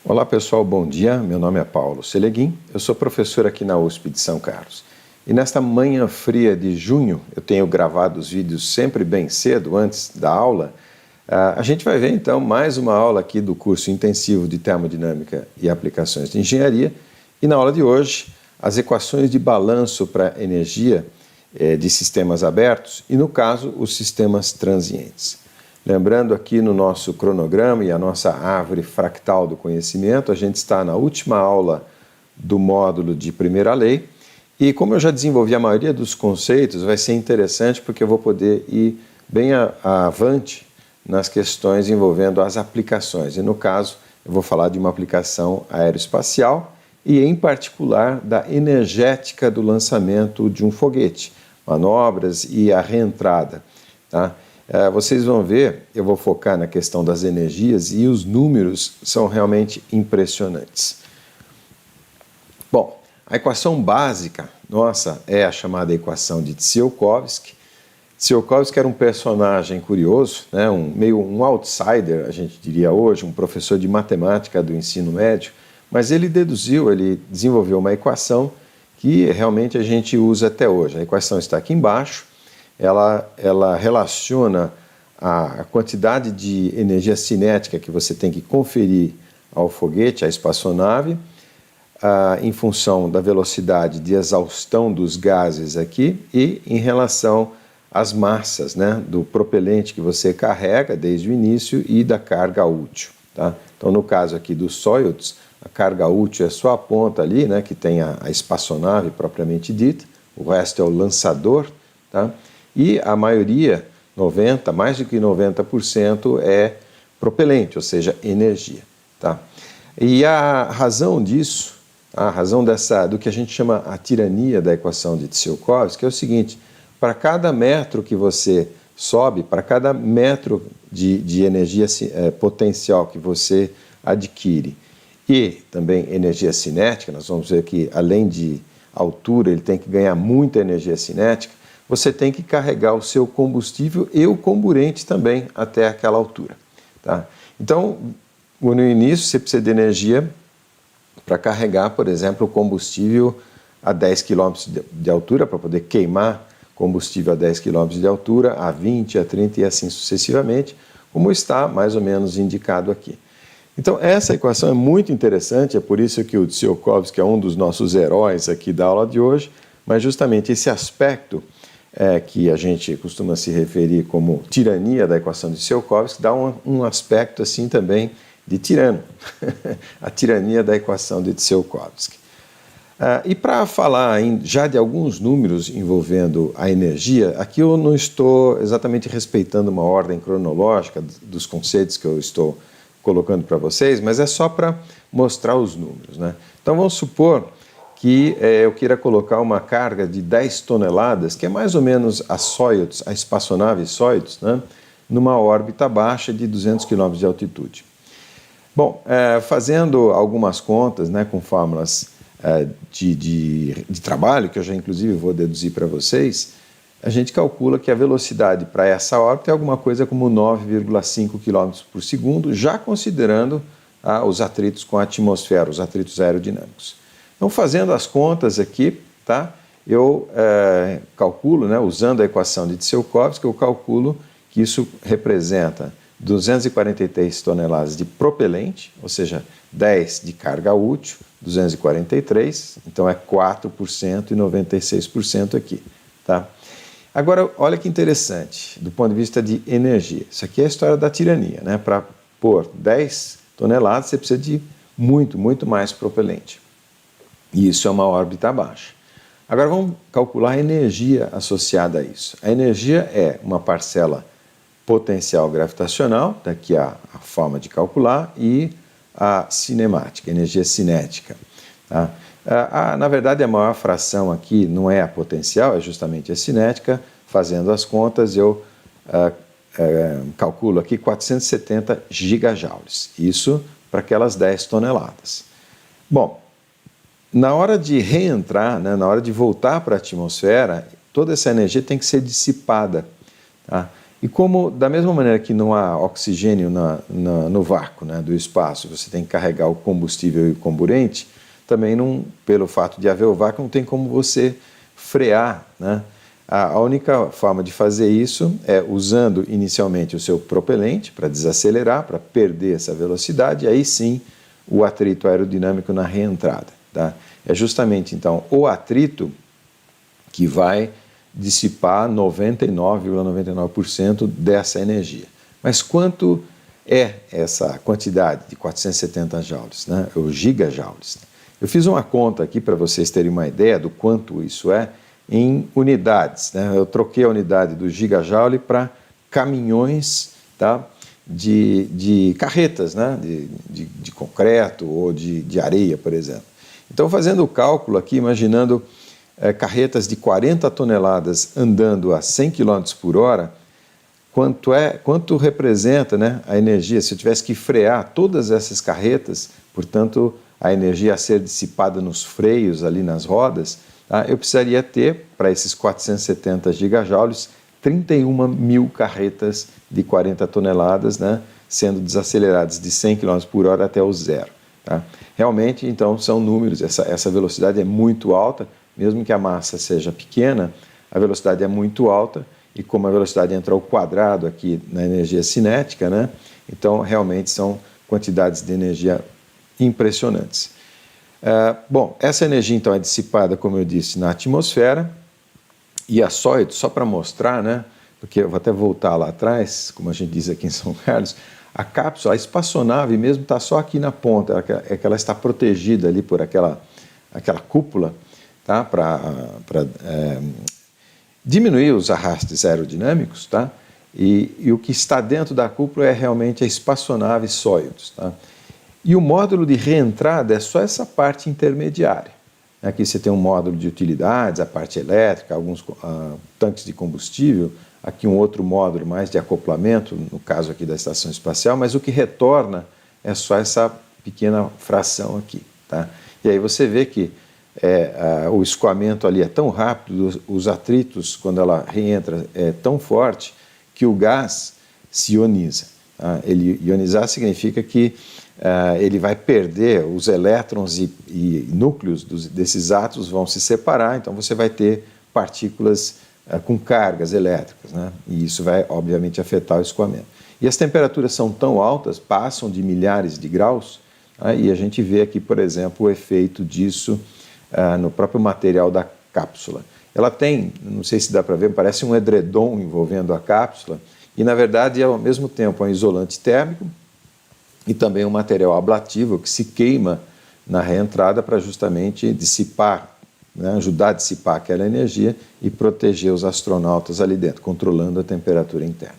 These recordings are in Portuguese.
Olá pessoal, bom dia. Meu nome é Paulo Seleguin, eu sou professor aqui na USP de São Carlos. E nesta manhã fria de junho, eu tenho gravado os vídeos sempre bem cedo, antes da aula. A gente vai ver então mais uma aula aqui do curso intensivo de Termodinâmica e Aplicações de Engenharia. E na aula de hoje, as equações de balanço para energia de sistemas abertos e, no caso, os sistemas transientes. Lembrando aqui no nosso cronograma e a nossa árvore fractal do conhecimento, a gente está na última aula do módulo de primeira lei e como eu já desenvolvi a maioria dos conceitos, vai ser interessante porque eu vou poder ir bem avante nas questões envolvendo as aplicações. E no caso, eu vou falar de uma aplicação aeroespacial e em particular da energética do lançamento de um foguete, manobras e a reentrada, tá? Vocês vão ver, eu vou focar na questão das energias e os números são realmente impressionantes. Bom, a equação básica nossa é a chamada equação de Tsiolkovsky. Tsiolkovsky era um personagem curioso, né, meio um outsider, a gente diria hoje, um professor de matemática do ensino médio, mas ele desenvolveu uma equação que realmente a gente usa até hoje. A equação está aqui embaixo. Ela relaciona a quantidade de energia cinética que você tem que conferir ao foguete, à espaçonave, em função da velocidade de exaustão dos gases aqui e em relação às massas, né, do propelente que você carrega desde o início e da carga útil. Tá? Então, no caso aqui do Soyuz, a carga útil é só a ponta ali, né, que tem a espaçonave propriamente dita, o resto é o lançador, tá? E a maioria, mais do que 90%, é propelente, ou seja, energia. Tá? E a razão disso, do que a gente chama a tirania da equação de Tsiolkovsky, é o seguinte: para cada metro que você sobe, para cada metro de energia potencial que você adquire e também energia cinética, nós vamos ver que além de altura, ele tem que ganhar muita energia cinética, você tem que carregar o seu combustível e o comburente também até aquela altura. Tá? Então, no início, você precisa de energia para carregar, por exemplo, o combustível a 10 km de altura, para poder queimar combustível a 10 km de altura, a 20, a 30 e assim sucessivamente, como está mais ou menos indicado aqui. Então, essa equação é muito interessante, é por isso que o Tsiolkovsky é um dos nossos heróis aqui da aula de hoje, mas justamente esse aspecto que a gente costuma se referir como tirania da equação de Tsiolkovsky, dá um aspecto assim também de tirano, a tirania da equação de Tsiolkovsky. E para falar já de alguns números envolvendo a energia, aqui eu não estou exatamente respeitando uma ordem cronológica dos conceitos que eu estou colocando para vocês, mas é só para mostrar os números, né? Então vamos supor que eu queira colocar uma carga de 10 toneladas, que é mais ou menos a espaçonave Soyuz, né, numa órbita baixa de 200 km de altitude. Bom, fazendo algumas contas, né, com fórmulas de trabalho, que eu já inclusive vou deduzir para vocês, a gente calcula que a velocidade para essa órbita é alguma coisa como 9,5 km por segundo, já considerando os atritos com a atmosfera, os atritos aerodinâmicos. Então, fazendo as contas aqui, tá, eu calculo, né, usando a equação de Tsiolkovsky, eu calculo que isso representa 243 toneladas de propelente, ou seja, 10 de carga útil, 243, então é 4% e 96% aqui. Tá? Agora, olha que interessante, do ponto de vista de energia. Isso aqui é a história da tirania, né? Para pôr 10 toneladas, você precisa de muito mais propelente. E isso é uma órbita baixa. Agora vamos calcular a energia associada a isso. A energia é uma parcela potencial gravitacional, daqui a forma de calcular, e a cinemática, energia cinética. Tá? Na verdade, a maior fração aqui não é a potencial, é justamente a cinética. Fazendo as contas, eu calculo aqui 470 gigajoules. Isso para aquelas 10 toneladas. Bom, na hora de reentrar, né, na hora de voltar para a atmosfera, toda essa energia tem que ser dissipada. Tá? E como, da mesma maneira que não há oxigênio no vácuo, né, do espaço, você tem que carregar o combustível e o comburente, também não, pelo fato de haver o vácuo, não tem como você frear, né? A única forma de fazer isso é usando inicialmente o seu propelente para desacelerar, para perder essa velocidade, e aí sim o atrito aerodinâmico na reentrada. Tá? É justamente então o atrito que vai dissipar 99,99% dessa energia. Mas quanto é essa quantidade de 470 joules, né? Ou gigajoules? Eu fiz uma conta aqui para vocês terem uma ideia do quanto isso é em unidades, né? Eu troquei a unidade do gigajoule para caminhões, tá? de carretas, né? de concreto ou de areia, por exemplo. Então, fazendo o cálculo aqui, imaginando carretas de 40 toneladas andando a 100 km por hora, quanto representa, né, a energia, se eu tivesse que frear todas essas carretas, portanto, a energia a ser dissipada nos freios ali nas rodas, tá, eu precisaria ter, para esses 470 gigajoules, 31 mil carretas de 40 toneladas, né, sendo desaceleradas de 100 km por hora até o zero. Tá? Realmente, então, são números, essa velocidade é muito alta, mesmo que a massa seja pequena, a velocidade é muito alta, e como a velocidade entra ao quadrado aqui na energia cinética, né, então realmente são quantidades de energia impressionantes. Bom, essa energia então é dissipada, como eu disse, na atmosfera, e a sólido, só para mostrar, né, porque eu vou até voltar lá atrás, como a gente diz aqui em São Carlos, a cápsula, a espaçonave mesmo está só aqui na ponta, é que ela está protegida ali por aquela cúpula, tá, para diminuir os arrastes aerodinâmicos, tá, e o que está dentro da cúpula é realmente a espaçonave Soyuz, tá. E o módulo de reentrada é só essa parte intermediária. Aqui você tem um módulo de utilidades, a parte elétrica, alguns tanques de combustível, aqui um outro módulo mais de acoplamento, no caso aqui da estação espacial, mas o que retorna é só essa pequena fração aqui. Tá? E aí você vê que o escoamento ali é tão rápido, os atritos, quando ela reentra, é tão forte, que o gás se ioniza. Tá? Ele ionizar significa que ele vai perder os elétrons e núcleos desses átomos vão se separar, então você vai ter partículas com cargas elétricas, né? E isso vai, obviamente, afetar o escoamento. E as temperaturas são tão altas, passam de milhares de graus, né? E a gente vê aqui, por exemplo, o efeito disso no próprio material da cápsula. Ela tem, não sei se dá para ver, parece um edredom envolvendo a cápsula, e na verdade é ao mesmo tempo um isolante térmico, e também um material ablativo que se queima na reentrada para justamente dissipar, né, ajudar a dissipar aquela energia e proteger os astronautas ali dentro, controlando a temperatura interna.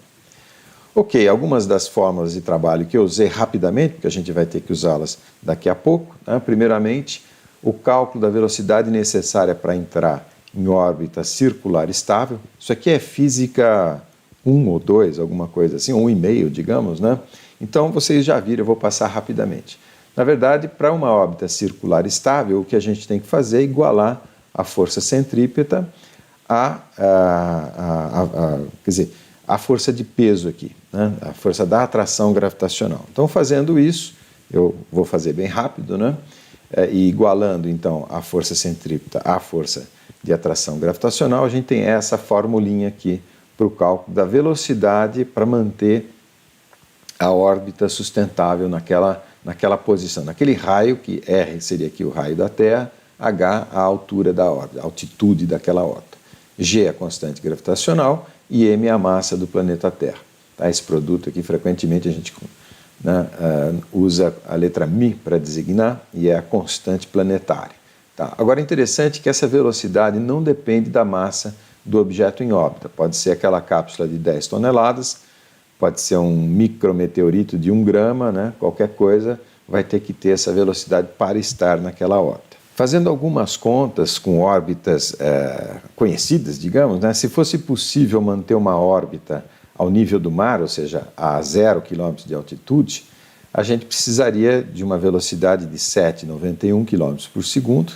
Ok, algumas das fórmulas de trabalho que eu usei rapidamente, porque a gente vai ter que usá-las daqui a pouco. Né? Primeiramente, o cálculo da velocidade necessária para entrar em órbita circular estável. Isso aqui é física 1 ou 2, alguma coisa assim, 1,5, digamos, né? Então, vocês já viram, eu vou passar rapidamente. Na verdade, para uma órbita circular estável, o que a gente tem que fazer é igualar a força centrípeta quer dizer, a força de peso aqui, né? A força da atração gravitacional. Então, fazendo isso, eu vou fazer bem rápido, né? E igualando, então, a força centrípeta à força de atração gravitacional, a gente tem essa formulinha aqui para o cálculo da velocidade para manter a órbita sustentável naquela posição, naquele raio, que R seria aqui o raio da Terra, H a altura da órbita, a altitude daquela órbita. G a constante gravitacional e M a massa do planeta Terra. Tá? Esse produto aqui, frequentemente, a gente usa a letra μ para designar e é a constante planetária. Tá? Agora, é interessante que essa velocidade não depende da massa do objeto em órbita. Pode ser aquela cápsula de 10 toneladas, pode ser um micrometeorito de 1 grama, né? Qualquer coisa vai ter que ter essa velocidade para estar naquela órbita. Fazendo algumas contas com órbitas conhecidas, digamos, né? Se fosse possível manter uma órbita ao nível do mar, ou seja, a 0 km de altitude, a gente precisaria de uma velocidade de 7,91 km por segundo,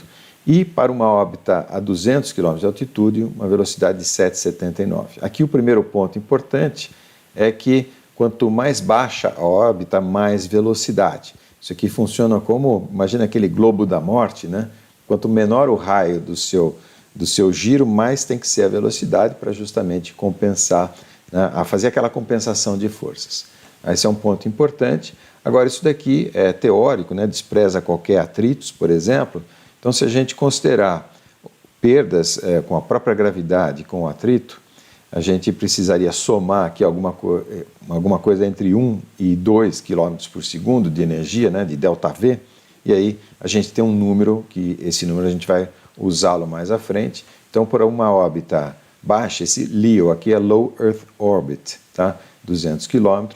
e para uma órbita a 200 km de altitude, uma velocidade de 7,79. Aqui o primeiro ponto importante é que quanto mais baixa a órbita, mais velocidade. Isso aqui funciona como, imagina aquele globo da morte, né? Quanto menor o raio do seu giro, mais tem que ser a velocidade para justamente compensar, né? A fazer aquela compensação de forças. Esse é um ponto importante. Agora, isso daqui é teórico, né? Despreza qualquer atritos, por exemplo. Então, se a gente considerar perdas com a própria gravidade, com o atrito, a gente precisaria somar aqui alguma coisa entre 1 e 2 km por segundo de energia, né, de ΔV, e aí a gente tem um número, que esse número a gente vai usá-lo mais à frente. Então, por uma órbita baixa, esse LEO aqui é Low Earth Orbit, tá? 200 km.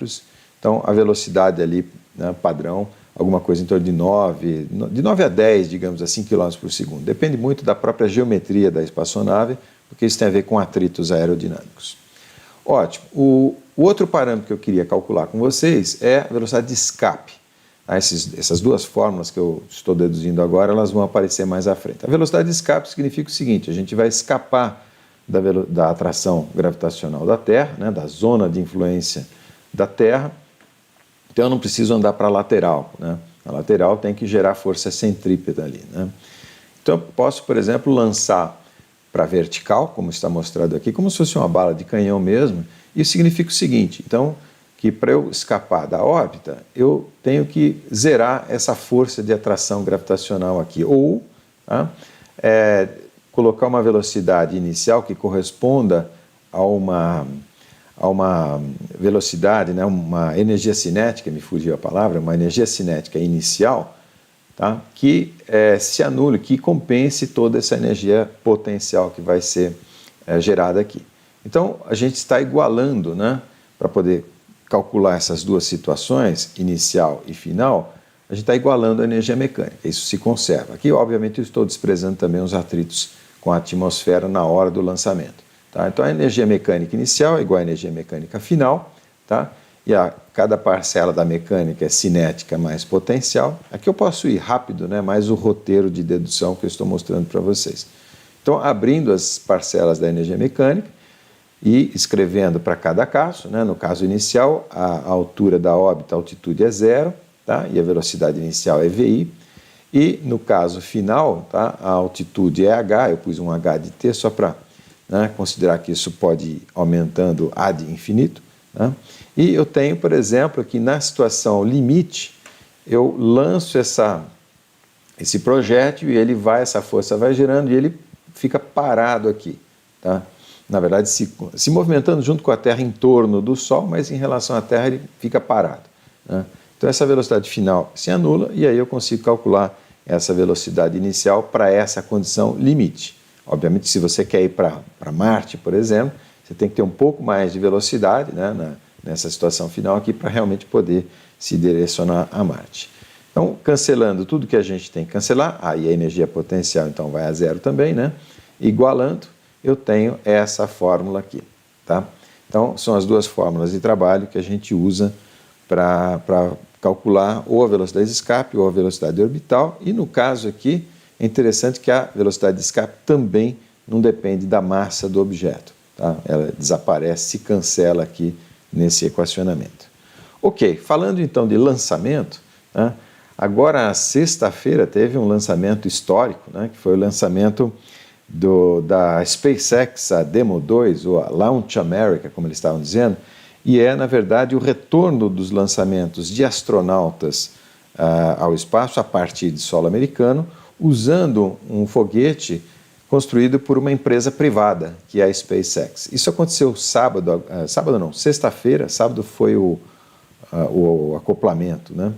Então, a velocidade ali, né, padrão, alguma coisa em torno de 9 a 10, digamos assim, km por segundo. Depende muito da própria geometria da espaçonave, porque isso tem a ver com atritos aerodinâmicos. Ótimo. O outro parâmetro que eu queria calcular com vocês é a velocidade de escape. Essas duas fórmulas que eu estou deduzindo agora, elas vão aparecer mais à frente. A velocidade de escape significa o seguinte: a gente vai escapar da atração gravitacional da Terra, né, da zona de influência da Terra. Então eu não preciso andar para a lateral, né? A lateral tem que gerar força centrípeta ali, né? Então eu posso, por exemplo, lançar para a vertical, como está mostrado aqui, como se fosse uma bala de canhão mesmo. Isso significa o seguinte: então, que para eu escapar da órbita, eu tenho que zerar essa força de atração gravitacional aqui, ou colocar uma velocidade inicial que corresponda a uma velocidade, né, uma energia cinética, me fugiu a palavra, uma energia cinética inicial, tá, que se anule, que compense toda essa energia potencial que vai ser gerada aqui. Então, a gente está igualando, né, para poder calcular essas duas situações, inicial e final, a gente está igualando a energia mecânica, isso se conserva. Aqui, obviamente, eu estou desprezando também os atritos com a atmosfera na hora do lançamento. Tá? Então, a energia mecânica inicial é igual à energia mecânica final, tá? E cada parcela da mecânica é cinética mais potencial. Aqui eu posso ir rápido, né? Mais o roteiro de dedução que eu estou mostrando para vocês. Então, abrindo as parcelas da energia mecânica e escrevendo para cada caso, né? No caso inicial, a altura da órbita, a altitude é 0, tá? E a velocidade inicial é VI. E no caso final, tá? A altitude é H, eu pus um H de T só para, né, considerar que isso pode ir aumentando ad infinito, né? E eu tenho, por exemplo, que na situação limite, eu lanço esse projétil e essa força vai girando e ele fica parado aqui, tá? Na verdade, se movimentando junto com a Terra em torno do Sol, mas em relação à Terra ele fica parado, né? Então essa velocidade final se anula e aí eu consigo calcular essa velocidade inicial para essa condição limite. Obviamente, se você quer ir para Marte, por exemplo, você tem que ter um pouco mais de velocidade, né, nessa situação final aqui para realmente poder se direcionar a Marte. Então, cancelando tudo que a gente tem que cancelar, aí a energia potencial então vai a 0 também, né? Igualando, eu tenho essa fórmula aqui, tá? Então, são as duas fórmulas de trabalho que a gente usa para calcular ou a velocidade de escape ou a velocidade orbital, e no caso aqui, é interessante que a velocidade de escape também não depende da massa do objeto, tá? Ela desaparece, se cancela aqui nesse equacionamento. Ok, falando então de lançamento, né? Agora, sexta-feira, teve um lançamento histórico, né? Que foi o lançamento da SpaceX, a Demo 2, ou a Launch America, como eles estavam dizendo, e é, na verdade, o retorno dos lançamentos de astronautas ao espaço a partir de solo americano, usando um foguete construído por uma empresa privada, que é a SpaceX. Isso aconteceu sexta-feira, sábado foi o acoplamento, né?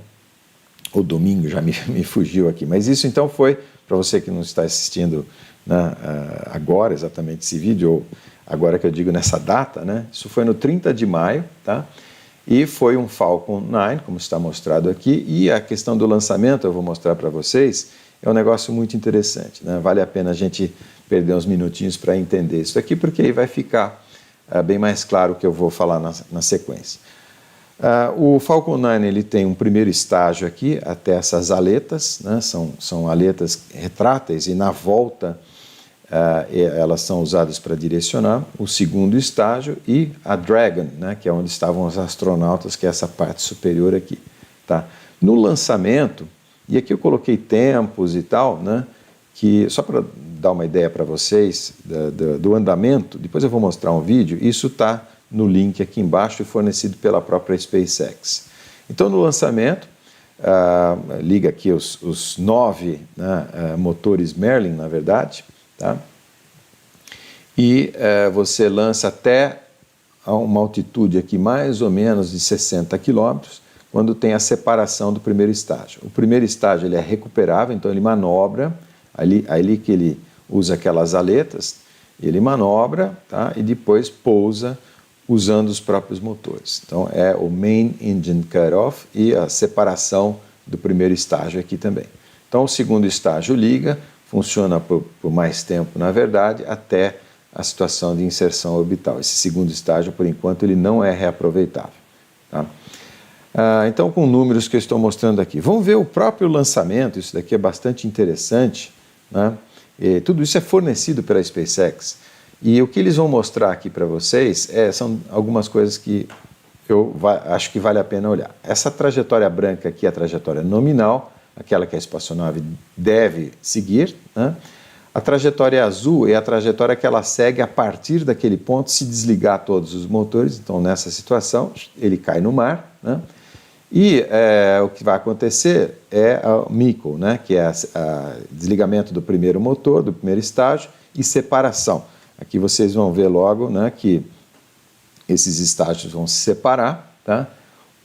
O domingo já me fugiu aqui, mas isso então foi, para você que não está assistindo, né, agora exatamente esse vídeo, ou agora que eu digo nessa data, né? Isso foi no 30 de maio, tá? E foi um Falcon 9, como está mostrado aqui, e a questão do lançamento, eu vou mostrar para vocês, é um negócio muito interessante, né? Vale a pena a gente perder uns minutinhos para entender isso aqui, porque aí vai ficar bem mais claro o que eu vou falar na sequência. O Falcon 9 ele tem um primeiro estágio aqui, até essas aletas, né? São aletas retráteis e na volta elas são usadas para direcionar. O segundo estágio e a Dragon, né? Que é onde estavam os astronautas, que é essa parte superior aqui. Tá? No lançamento, e aqui eu coloquei tempos e tal, né? Que só para dar uma ideia para vocês do andamento, depois eu vou mostrar um vídeo, isso está no link aqui embaixo e fornecido pela própria SpaceX. Então, no lançamento, liga aqui os 9 motores Merlin, na verdade, tá? E você lança até a uma altitude aqui mais ou menos de 60 quilômetros, quando tem a separação do primeiro estágio. O primeiro estágio ele é recuperável, então ele manobra, ali que ele usa aquelas aletas, ele manobra, tá? E depois pousa usando os próprios motores. Então, é o Main Engine Cutoff e a separação do primeiro estágio aqui também. Então, o segundo estágio liga, funciona por mais tempo, na verdade, até a situação de inserção orbital. Esse segundo estágio, por enquanto, ele não é reaproveitável. Tá? Então, com números que eu estou mostrando aqui. Vamos ver o próprio lançamento, isso daqui é bastante interessante, né? E tudo isso é fornecido pela SpaceX. E o que eles vão mostrar aqui para vocês são algumas coisas que eu acho que vale a pena olhar. Essa trajetória branca aqui é a trajetória nominal, aquela que a espaçonave deve seguir, né? A trajetória azul é a trajetória que ela segue a partir daquele ponto, se desligar todos os motores. Então, nessa situação, ele cai no mar, né? E o que vai acontecer é o MECO, né? Que é desligamento do primeiro motor, do primeiro estágio, e separação. Aqui vocês vão ver logo, né, que esses estágios vão se separar. Tá?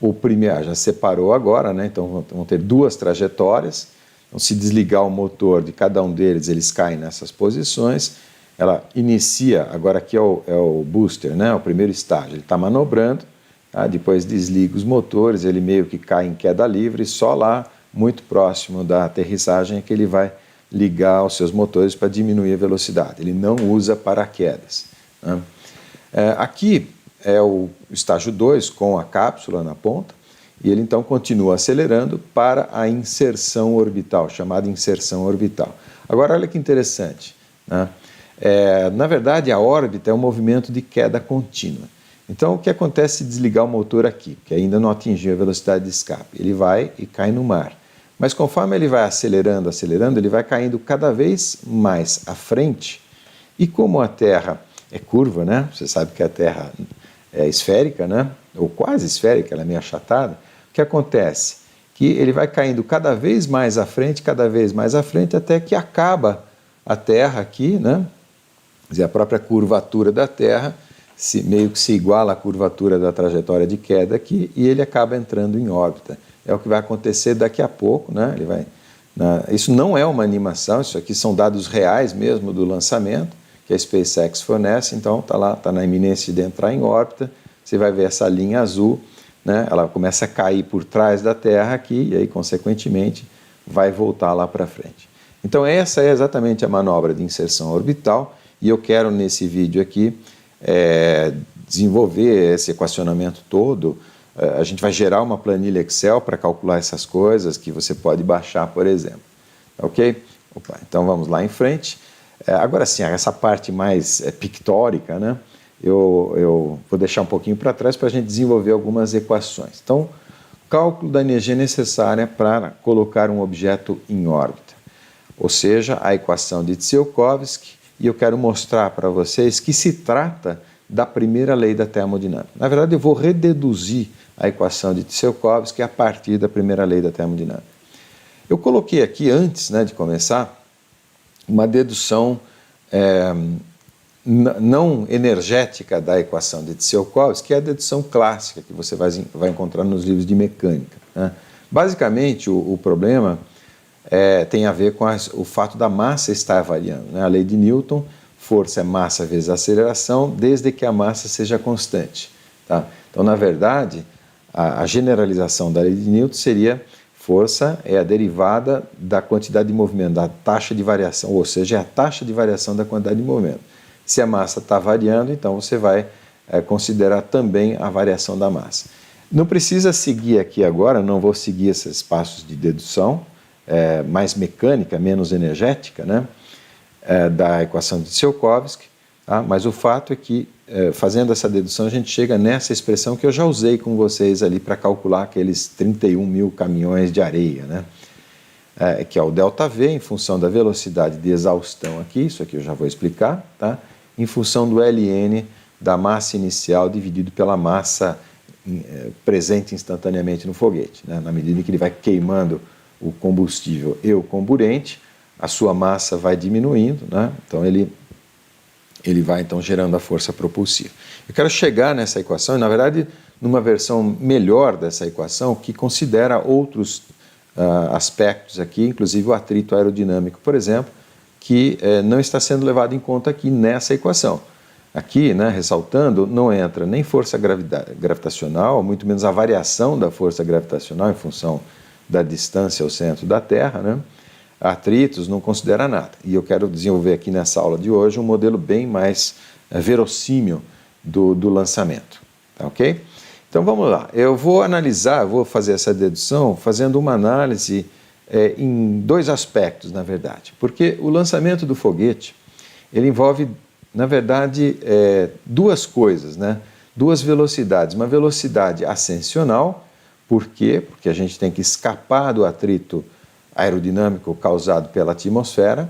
O primeiro já separou agora, né, então vão ter duas trajetórias. Então, se desligar o motor de cada um deles, eles caem nessas posições. Ela inicia, agora aqui é o booster, né, o primeiro estágio, ele está manobrando, tá? Depois desliga os motores, ele meio que cai em queda livre, só lá, muito próximo da aterrissagem, é que ele vai ligar os seus motores para diminuir a velocidade. Ele não usa paraquedas. Né? Aqui é o estágio 2 com a cápsula na ponta e ele então continua acelerando para a inserção orbital, chamada inserção orbital. Agora olha que interessante. Né? Na verdade a órbita é um movimento de queda contínua. Então o que acontece se desligar o motor aqui, que ainda não atingiu a velocidade de escape? Ele vai e cai no mar. Mas conforme ele vai acelerando, ele vai caindo cada vez mais à frente. E como a Terra é curva, né? Você sabe que a Terra é esférica, né? Ou quase esférica, ela é meio achatada. O que acontece? Que ele vai caindo cada vez mais à frente, até que acaba a Terra aqui, né? Quer dizer, a própria curvatura da Terra meio que se iguala à curvatura da trajetória de queda aqui e ele acaba entrando em órbita. É o que vai acontecer daqui a pouco, né? Isso não é uma animação, isso aqui são dados reais mesmo do lançamento que a SpaceX fornece, então está lá, está na iminência de entrar em órbita, você vai ver essa linha azul, né? Ela começa a cair por trás da Terra aqui e aí, consequentemente, vai voltar lá para frente. Então essa é exatamente a manobra de inserção orbital e eu quero nesse vídeo aqui desenvolver esse equacionamento todo. A gente vai gerar uma planilha Excel para calcular essas coisas que você pode baixar, por exemplo. Ok? Então vamos lá em frente. Agora sim, essa parte mais pictórica, né? Eu vou deixar um pouquinho para trás para a gente desenvolver algumas equações. Então, cálculo da energia necessária para colocar um objeto em órbita. Ou seja, a equação de Tsiolkovsky, e eu quero mostrar para vocês que se trata da primeira lei da termodinâmica. Na verdade, eu vou rededuzir a equação de Tsiolkovsky a partir da primeira lei da termodinâmica. Eu coloquei aqui, antes, né, de começar, uma dedução não energética da equação de Tsiolkovsky, que é a dedução clássica que você vai encontrar nos livros de mecânica. Né? Basicamente, o problema tem a ver com o fato da massa estar variando. Né? A lei de Newton, força é massa vezes aceleração, desde que a massa seja constante. Tá? Então, na verdade, a generalização da lei de Newton seria força é a derivada da quantidade de movimento, da taxa de variação, ou seja, é a taxa de variação da quantidade de movimento. Se a massa está variando, então você vai considerar também a variação da massa. Não precisa seguir aqui agora, não vou seguir esses passos de dedução, mais mecânica, menos energética, né, da equação de Tsiolkovsky, tá? Mas o fato é que, fazendo essa dedução, a gente chega nessa expressão que eu já usei com vocês ali para calcular aqueles 31 mil caminhões de areia, né? Que é o ΔV em função da velocidade de exaustão aqui, isso aqui eu já vou explicar, tá? Em função do ln da massa inicial dividido pela massa presente instantaneamente no foguete, né? Na medida em que ele vai queimando o combustível e o comburente, a sua massa vai diminuindo, né? Então ele vai então gerando a força propulsiva. Eu quero chegar nessa equação, e na verdade numa versão melhor dessa equação, que considera outros aspectos aqui, inclusive o atrito aerodinâmico, por exemplo, que não está sendo levado em conta aqui nessa equação. Aqui, né, ressaltando, não entra nem força gravitacional, muito menos a variação da força gravitacional em função da distância ao centro da Terra, né? Atritos não considera nada. E eu quero desenvolver aqui nessa aula de hoje um modelo bem mais verossímil do lançamento. Tá, ok? Então vamos lá. Eu vou analisar, vou fazer essa dedução fazendo uma análise em dois aspectos, na verdade. Porque o lançamento do foguete, ele envolve, na verdade, duas coisas, né? Duas velocidades. Uma velocidade ascensional, por quê? Porque a gente tem que escapar do atrito aerodinâmico causado pela atmosfera,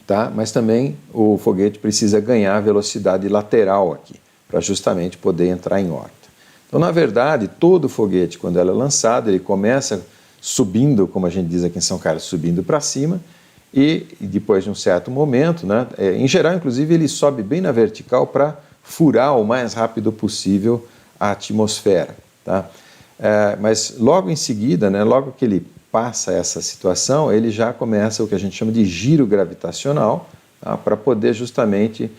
tá? Mas também o foguete precisa ganhar velocidade lateral aqui, para justamente poder entrar em órbita. Então, na verdade, todo foguete, quando ele é lançado, ele começa subindo, como a gente diz aqui em São Carlos, subindo para cima, e depois de um certo momento, né, em geral, inclusive, ele sobe bem na vertical para furar o mais rápido possível a atmosfera, tá? Mas logo em seguida, né, logo que ele passa essa situação, ele já começa o que a gente chama de giro gravitacional, tá, para poder justamente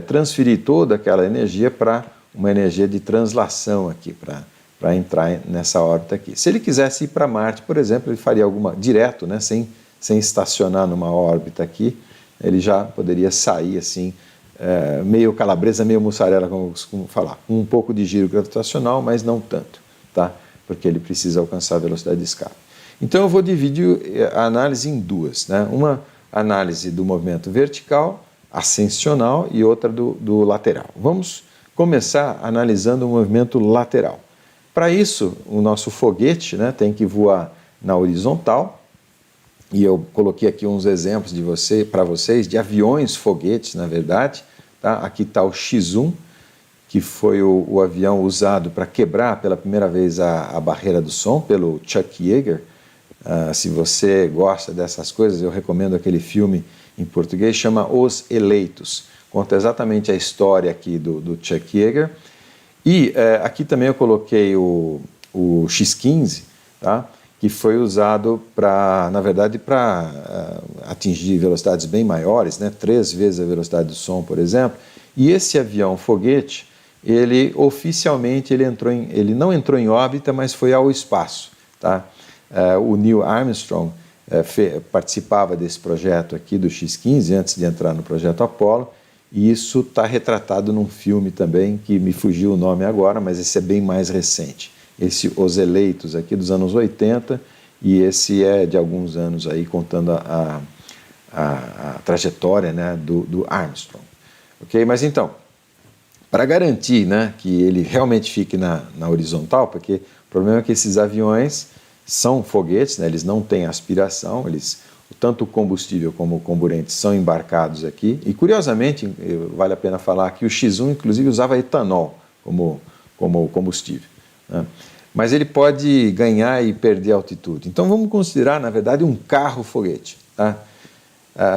transferir toda aquela energia para uma energia de translação aqui, para entrar nessa órbita aqui. Se ele quisesse ir para Marte, por exemplo, ele faria alguma direto, né, sem estacionar numa órbita aqui, ele já poderia sair assim, meio calabresa, meio mussarela, como eu costumo falar, um pouco de giro gravitacional, mas não tanto, tá? Porque ele precisa alcançar a velocidade de escape. Então eu vou dividir a análise em duas, né? Uma análise do movimento vertical, ascensional, e outra do lateral. Vamos começar analisando o movimento lateral. Para isso, o nosso foguete, né, tem que voar na horizontal, e eu coloquei aqui uns exemplos para vocês de aviões foguetes, na verdade, tá? Aqui está o X-1, que foi o avião usado para quebrar pela primeira vez a barreira do som pelo Chuck Yeager. Se você gosta dessas coisas, eu recomendo aquele filme em português, chama Os Eleitos. Conta exatamente a história aqui do Chuck Yeager. E aqui também eu coloquei o X-15, tá? Que foi usado na verdade, para atingir velocidades bem maiores, né? 3 vezes a velocidade do som, por exemplo. E esse avião foguete, ele oficialmente ele não entrou em órbita, mas foi ao espaço, tá? O Neil Armstrong participava desse projeto aqui do X-15 antes de entrar no projeto Apollo, e isso está retratado num filme também, que me fugiu o nome agora, mas esse é bem mais recente. Esse Os Eleitos aqui dos anos 80, e esse é de alguns anos aí, contando a trajetória, né, do Armstrong. Ok? Mas então, para garantir, né, que ele realmente fique na horizontal, porque o problema é que esses aviões são foguetes, né, eles não têm aspiração, tanto o combustível como o comburente são embarcados aqui, e curiosamente, vale a pena falar que o X-1 inclusive usava etanol como combustível, né? Mas ele pode ganhar e perder altitude. Então vamos considerar, na verdade, um carro-foguete, tá?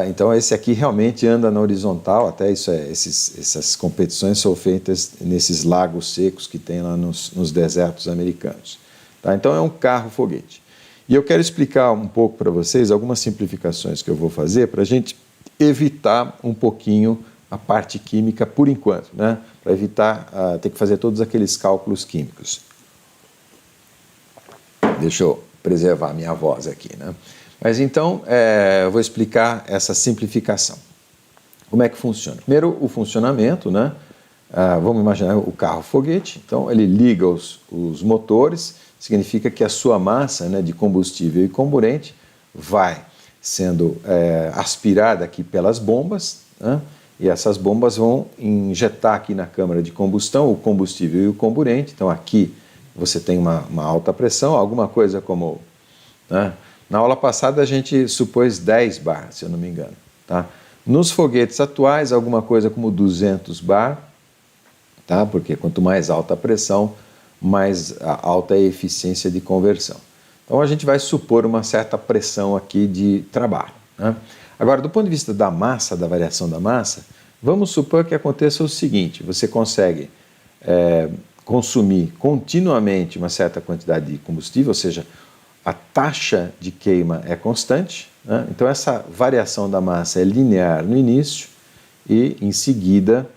Então esse aqui realmente anda na horizontal, até essas competições são feitas nesses lagos secos que tem lá nos desertos americanos. Tá? Então é um carro-foguete. E eu quero explicar um pouco para vocês algumas simplificações que eu vou fazer para a gente evitar um pouquinho a parte química por enquanto, né? Para evitar ter que fazer todos aqueles cálculos químicos. Deixa eu preservar minha voz aqui, né? Mas então, eu vou explicar essa simplificação. Como é que funciona? Primeiro, o funcionamento, né? vamos imaginar o carro-foguete, então ele liga os motores, significa que a sua massa, né, de combustível e comburente vai sendo aspirada aqui pelas bombas, né, e essas bombas vão injetar aqui na câmara de combustão o combustível e o comburente. Então aqui você tem uma alta pressão, alguma coisa como, né, na aula passada a gente supôs 10 bar, se eu não me engano. Tá? Nos foguetes atuais, alguma coisa como 200 bar, tá? Porque quanto mais alta a pressão, mais alta é a eficiência de conversão. Então a gente vai supor uma certa pressão aqui de trabalho, né? Agora, do ponto de vista da massa, da variação da massa, vamos supor que aconteça o seguinte: você consegue consumir continuamente uma certa quantidade de combustível, ou seja, a taxa de queima é constante, né? Então essa variação da massa é linear no início e em seguida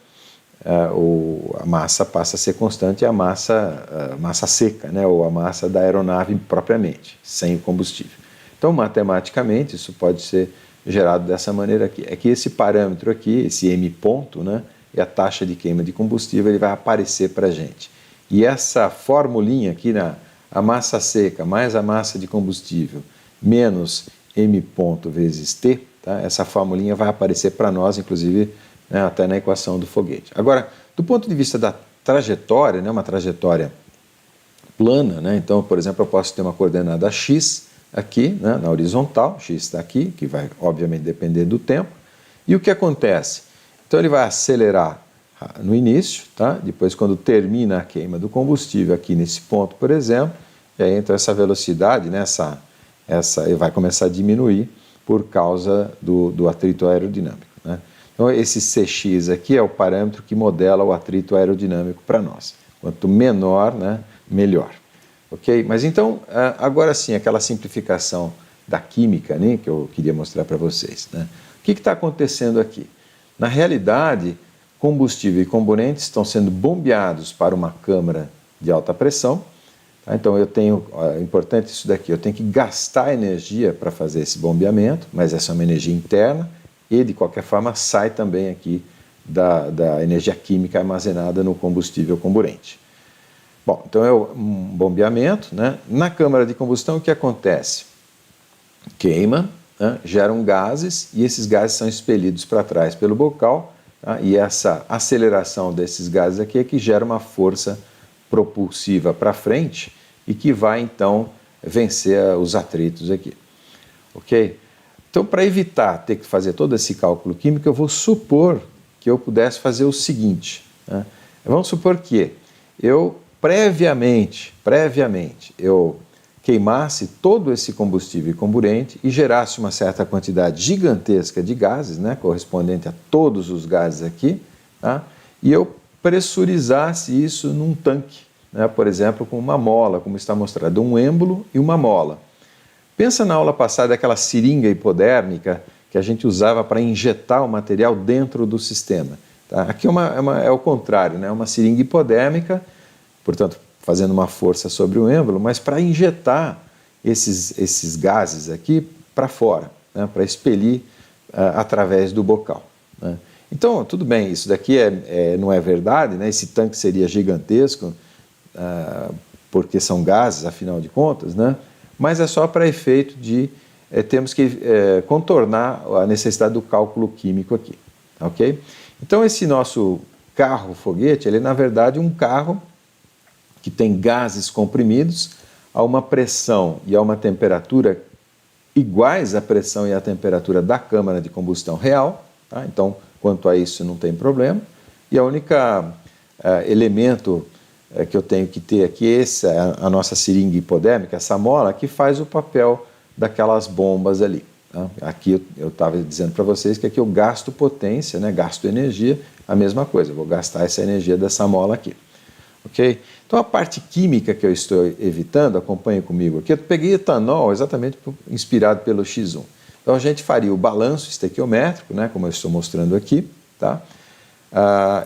a massa passa a ser constante, a massa seca, né? Ou a massa da aeronave propriamente, sem o combustível. Então matematicamente isso pode ser gerado dessa maneira aqui. É que esse parâmetro aqui, esse M ponto, né, é a taxa de queima de combustível, ele vai aparecer para a gente. E essa formulinha aqui, a massa seca mais a massa de combustível menos M ponto vezes T, tá? Essa formulinha vai aparecer para nós, inclusive, né, até na equação do foguete. Agora, do ponto de vista da trajetória, né, uma trajetória plana, né, então, por exemplo, eu posso ter uma coordenada x aqui, né, na horizontal, x está aqui, que vai, obviamente, depender do tempo. E o que acontece? Então, ele vai acelerar no início, tá? Depois, quando termina a queima do combustível aqui nesse ponto, por exemplo, e aí entra essa velocidade, né, ele vai começar a diminuir por causa do atrito aerodinâmico, né? Então, esse Cx aqui é o parâmetro que modela o atrito aerodinâmico para nós. Quanto menor, né, melhor. Ok? Mas então, agora sim, aquela simplificação da química, né, que eu queria mostrar para vocês, né? O que está acontecendo aqui? Na realidade, combustível e componentes estão sendo bombeados para uma câmara de alta pressão. Tá? Então, é importante isso daqui, eu tenho que gastar energia para fazer esse bombeamento, mas essa é uma energia interna e, de qualquer forma, sai também aqui da energia química armazenada no combustível comburente. Bom, então é um bombeamento, né? Na câmara de combustão, o que acontece? Queima, né? Geram gases e esses gases são expelidos para trás pelo bocal, tá? E essa aceleração desses gases aqui é que gera uma força propulsiva para frente e que vai, então, vencer os atritos aqui. Ok? Então, para evitar ter que fazer todo esse cálculo químico, eu vou supor que eu pudesse fazer o seguinte, né? Vamos supor que eu previamente, eu queimasse todo esse combustível e comburente e gerasse uma certa quantidade gigantesca de gases, né, correspondente a todos os gases aqui, tá? E eu pressurizasse isso num tanque, né, por exemplo, com uma mola, como está mostrado, um êmbolo e uma mola. Pensa na aula passada aquela seringa hipodérmica que a gente usava para injetar o material dentro do sistema. Tá? Aqui é o contrário, né? Uma seringa hipodérmica, portanto, fazendo uma força sobre o êmbolo, mas para injetar esses gases aqui para fora, né? Para expelir através do bocal, né? Então, tudo bem, isso daqui não é verdade, né? Esse tanque seria gigantesco, porque são gases, afinal de contas, né? Mas é só para efeito de temos que contornar a necessidade do cálculo químico aqui, ok? Então, esse nosso carro-foguete, ele é, na verdade, um carro que tem gases comprimidos a uma pressão e a uma temperatura iguais à pressão e à temperatura da câmara de combustão real, tá? Então, quanto a isso, não tem problema. E a única elemento que eu tenho que ter aqui, essa é a nossa seringa hipodérmica, essa mola, que faz o papel daquelas bombas ali. Tá? Aqui eu estava dizendo para vocês que aqui eu gasto potência, né? Gasto energia, a mesma coisa, eu vou gastar essa energia dessa mola aqui. Okay? Então a parte química que eu estou evitando, acompanhe comigo aqui, eu peguei etanol exatamente inspirado pelo X1. Então a gente faria o balanço estequiométrico, né? Como eu estou mostrando aqui, tá?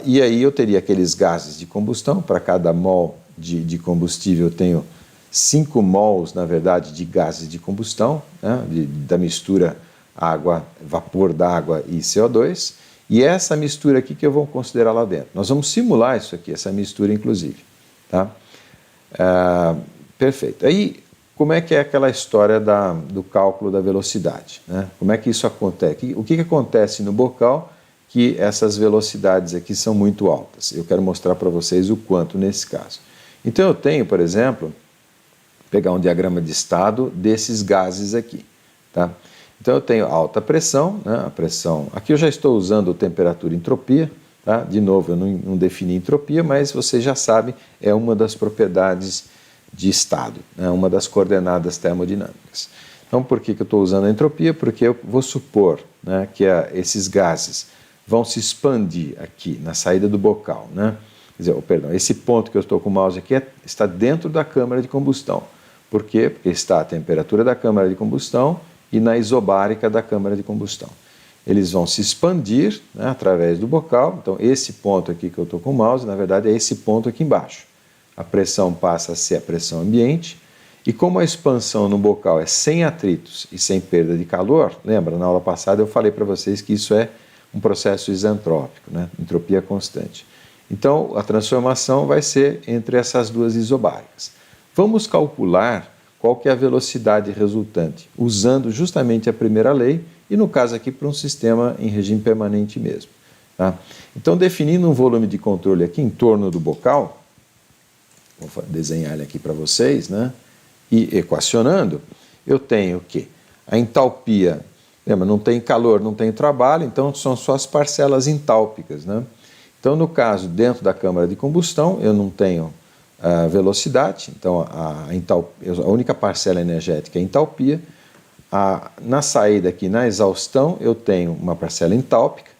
E aí eu teria aqueles gases de combustão, para cada mol de combustível eu tenho 5 mols, na verdade, de gases de combustão, né, da mistura vapor d'água e CO2, E é essa mistura aqui que eu vou considerar lá dentro. Nós vamos simular isso aqui, essa mistura inclusive. Tá? Perfeito. Aí, como é que é aquela história do cálculo da velocidade? Né? Como é que isso acontece? O que acontece no bocal que essas velocidades aqui são muito altas? Eu quero mostrar para vocês o quanto nesse caso. Então eu tenho, por exemplo, pegar um diagrama de estado desses gases aqui. Tá? Então eu tenho alta pressão, né? A pressão, aqui eu já estou usando temperatura e entropia, tá? De novo eu não defini entropia, mas vocês já sabem, é uma das propriedades de estado, né? Uma das coordenadas termodinâmicas. Então por que eu estou usando a entropia? Porque eu vou supor, né, que esses gases vão se expandir aqui na saída do bocal, né? Quer dizer, perdão, esse ponto que eu estou com o mouse aqui está dentro da câmara de combustão. Por quê? Porque está a temperatura da câmara de combustão e na isobárica da câmara de combustão. Eles vão se expandir, né, através do bocal. Então, esse ponto aqui que eu estou com o mouse, na verdade, é esse ponto aqui embaixo. A pressão passa a ser a pressão ambiente. E como a expansão no bocal é sem atritos e sem perda de calor, lembra, na aula passada eu falei para vocês que isso é um processo isentrópico, né, entropia constante. Então, a transformação vai ser entre essas duas isobáricas. Vamos calcular qual que é a velocidade resultante, usando justamente a primeira lei, e no caso aqui para um sistema em regime permanente mesmo. Tá? Então, definindo um volume de controle aqui em torno do bocal, vou desenhar ele aqui para vocês, né? E equacionando, eu tenho o quê? A entalpia, lembra, não tem calor, não tem trabalho, então são só as parcelas entálpicas, né? Então, no caso, dentro da câmara de combustão, eu não tenho velocidade, então a única parcela energética é a entalpia. Na saída aqui, na exaustão, eu tenho uma parcela entálpica.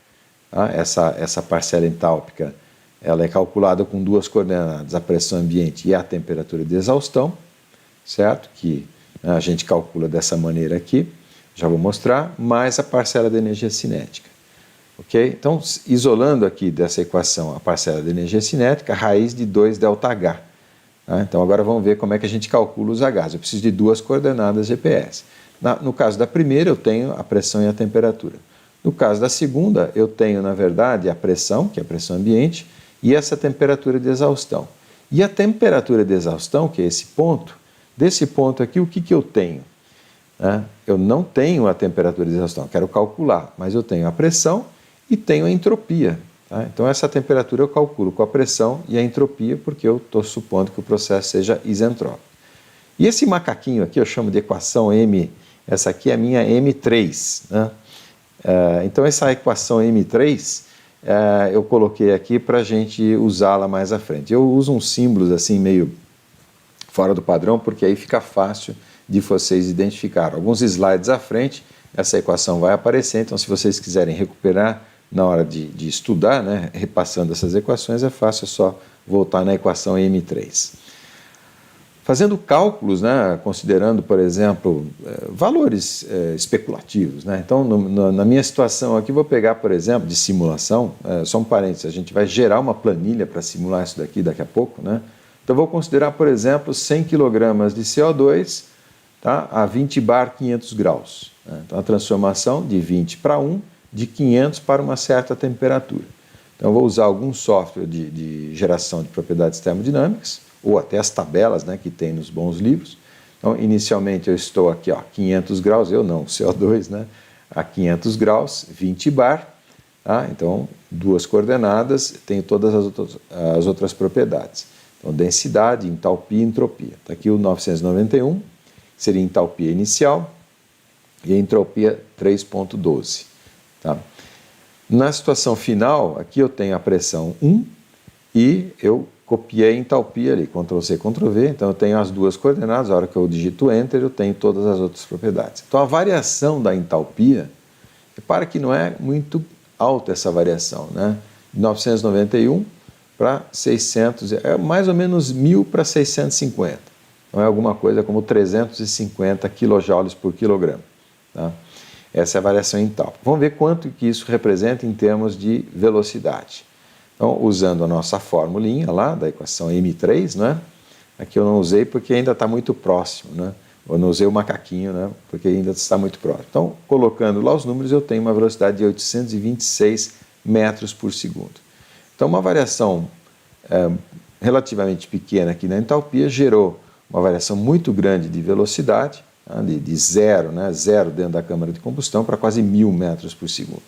Tá? Essa parcela entálpica ela é calculada com duas coordenadas, a pressão ambiente e a temperatura de exaustão, certo? Que a gente calcula dessa maneira aqui, já vou mostrar, mais a parcela de energia cinética. Okay? Então, isolando aqui dessa equação a parcela de energia cinética, raiz de 2ΔH. Tá? Então, agora vamos ver como é que a gente calcula os Hs. Eu preciso de duas coordenadas GPS. No caso da primeira, eu tenho a pressão e a temperatura. No caso da segunda, eu tenho, na verdade, a pressão, que é a pressão ambiente, e essa temperatura de exaustão. E a temperatura de exaustão, que é esse ponto, desse ponto aqui, o que eu tenho? Eu não tenho a temperatura de exaustão, quero calcular, mas eu tenho a pressão e tenho a entropia. Tá? Então, essa temperatura eu calculo com a pressão e a entropia, porque eu estou supondo que o processo seja isentrópico. E esse macaquinho aqui eu chamo de equação M, essa aqui é a minha M3. Né? Então, essa equação M3 eu coloquei aqui para a gente usá-la mais à frente. Eu uso uns símbolos assim meio fora do padrão, porque aí fica fácil de vocês identificar. Alguns slides à frente, essa equação vai aparecer, então se vocês quiserem recuperar na hora de estudar, né, repassando essas equações, é fácil, é só voltar na equação M3. Fazendo cálculos, né, considerando, por exemplo, valores especulativos. Né? Então, na minha situação aqui, vou pegar, por exemplo, de simulação, só um parênteses, a gente vai gerar uma planilha para simular isso daqui a pouco. Né? Então, vou considerar, por exemplo, 100 kg de CO2 tá, a 20 bar 500 graus. Né? Então, a transformação de 20 para 1, de 500 para uma certa temperatura. Então, vou usar algum software de geração de propriedades termodinâmicas, ou até as tabelas, né, que tem nos bons livros. Então, inicialmente eu estou aqui, 500 graus, eu não, CO2, né, a 500 graus, 20 bar, tá? Então, duas coordenadas, tenho todas as outras propriedades. Então, densidade, entalpia e entropia. Está aqui o 991, que seria entalpia inicial, e a entropia 3,12. Tá? Na situação final, aqui eu tenho a pressão 1 e eu copiei a entalpia ali, Ctrl+C, Ctrl+V, então eu tenho as duas coordenadas, a hora que eu digito Enter, eu tenho todas as outras propriedades. Então a variação da entalpia, repara que não é muito alta essa variação, né? De 991 para 600, é mais ou menos 1000 para 650. Então é alguma coisa como 350 kJ por quilograma. Tá? Essa é a variação entálpica. Vamos ver quanto que isso representa em termos de velocidade. Então, usando a nossa formulinha lá, da equação M3, né? Aqui eu não usei porque ainda está muito próximo, né? Eu não usei o macaquinho, né? Porque ainda está muito próximo. Então, colocando lá os números, eu tenho uma velocidade de 826 metros por segundo. Então, uma variação relativamente pequena aqui na entalpia gerou uma variação muito grande de velocidade, de zero, zero dentro da câmara de combustão, para quase 1000 metros por segundo.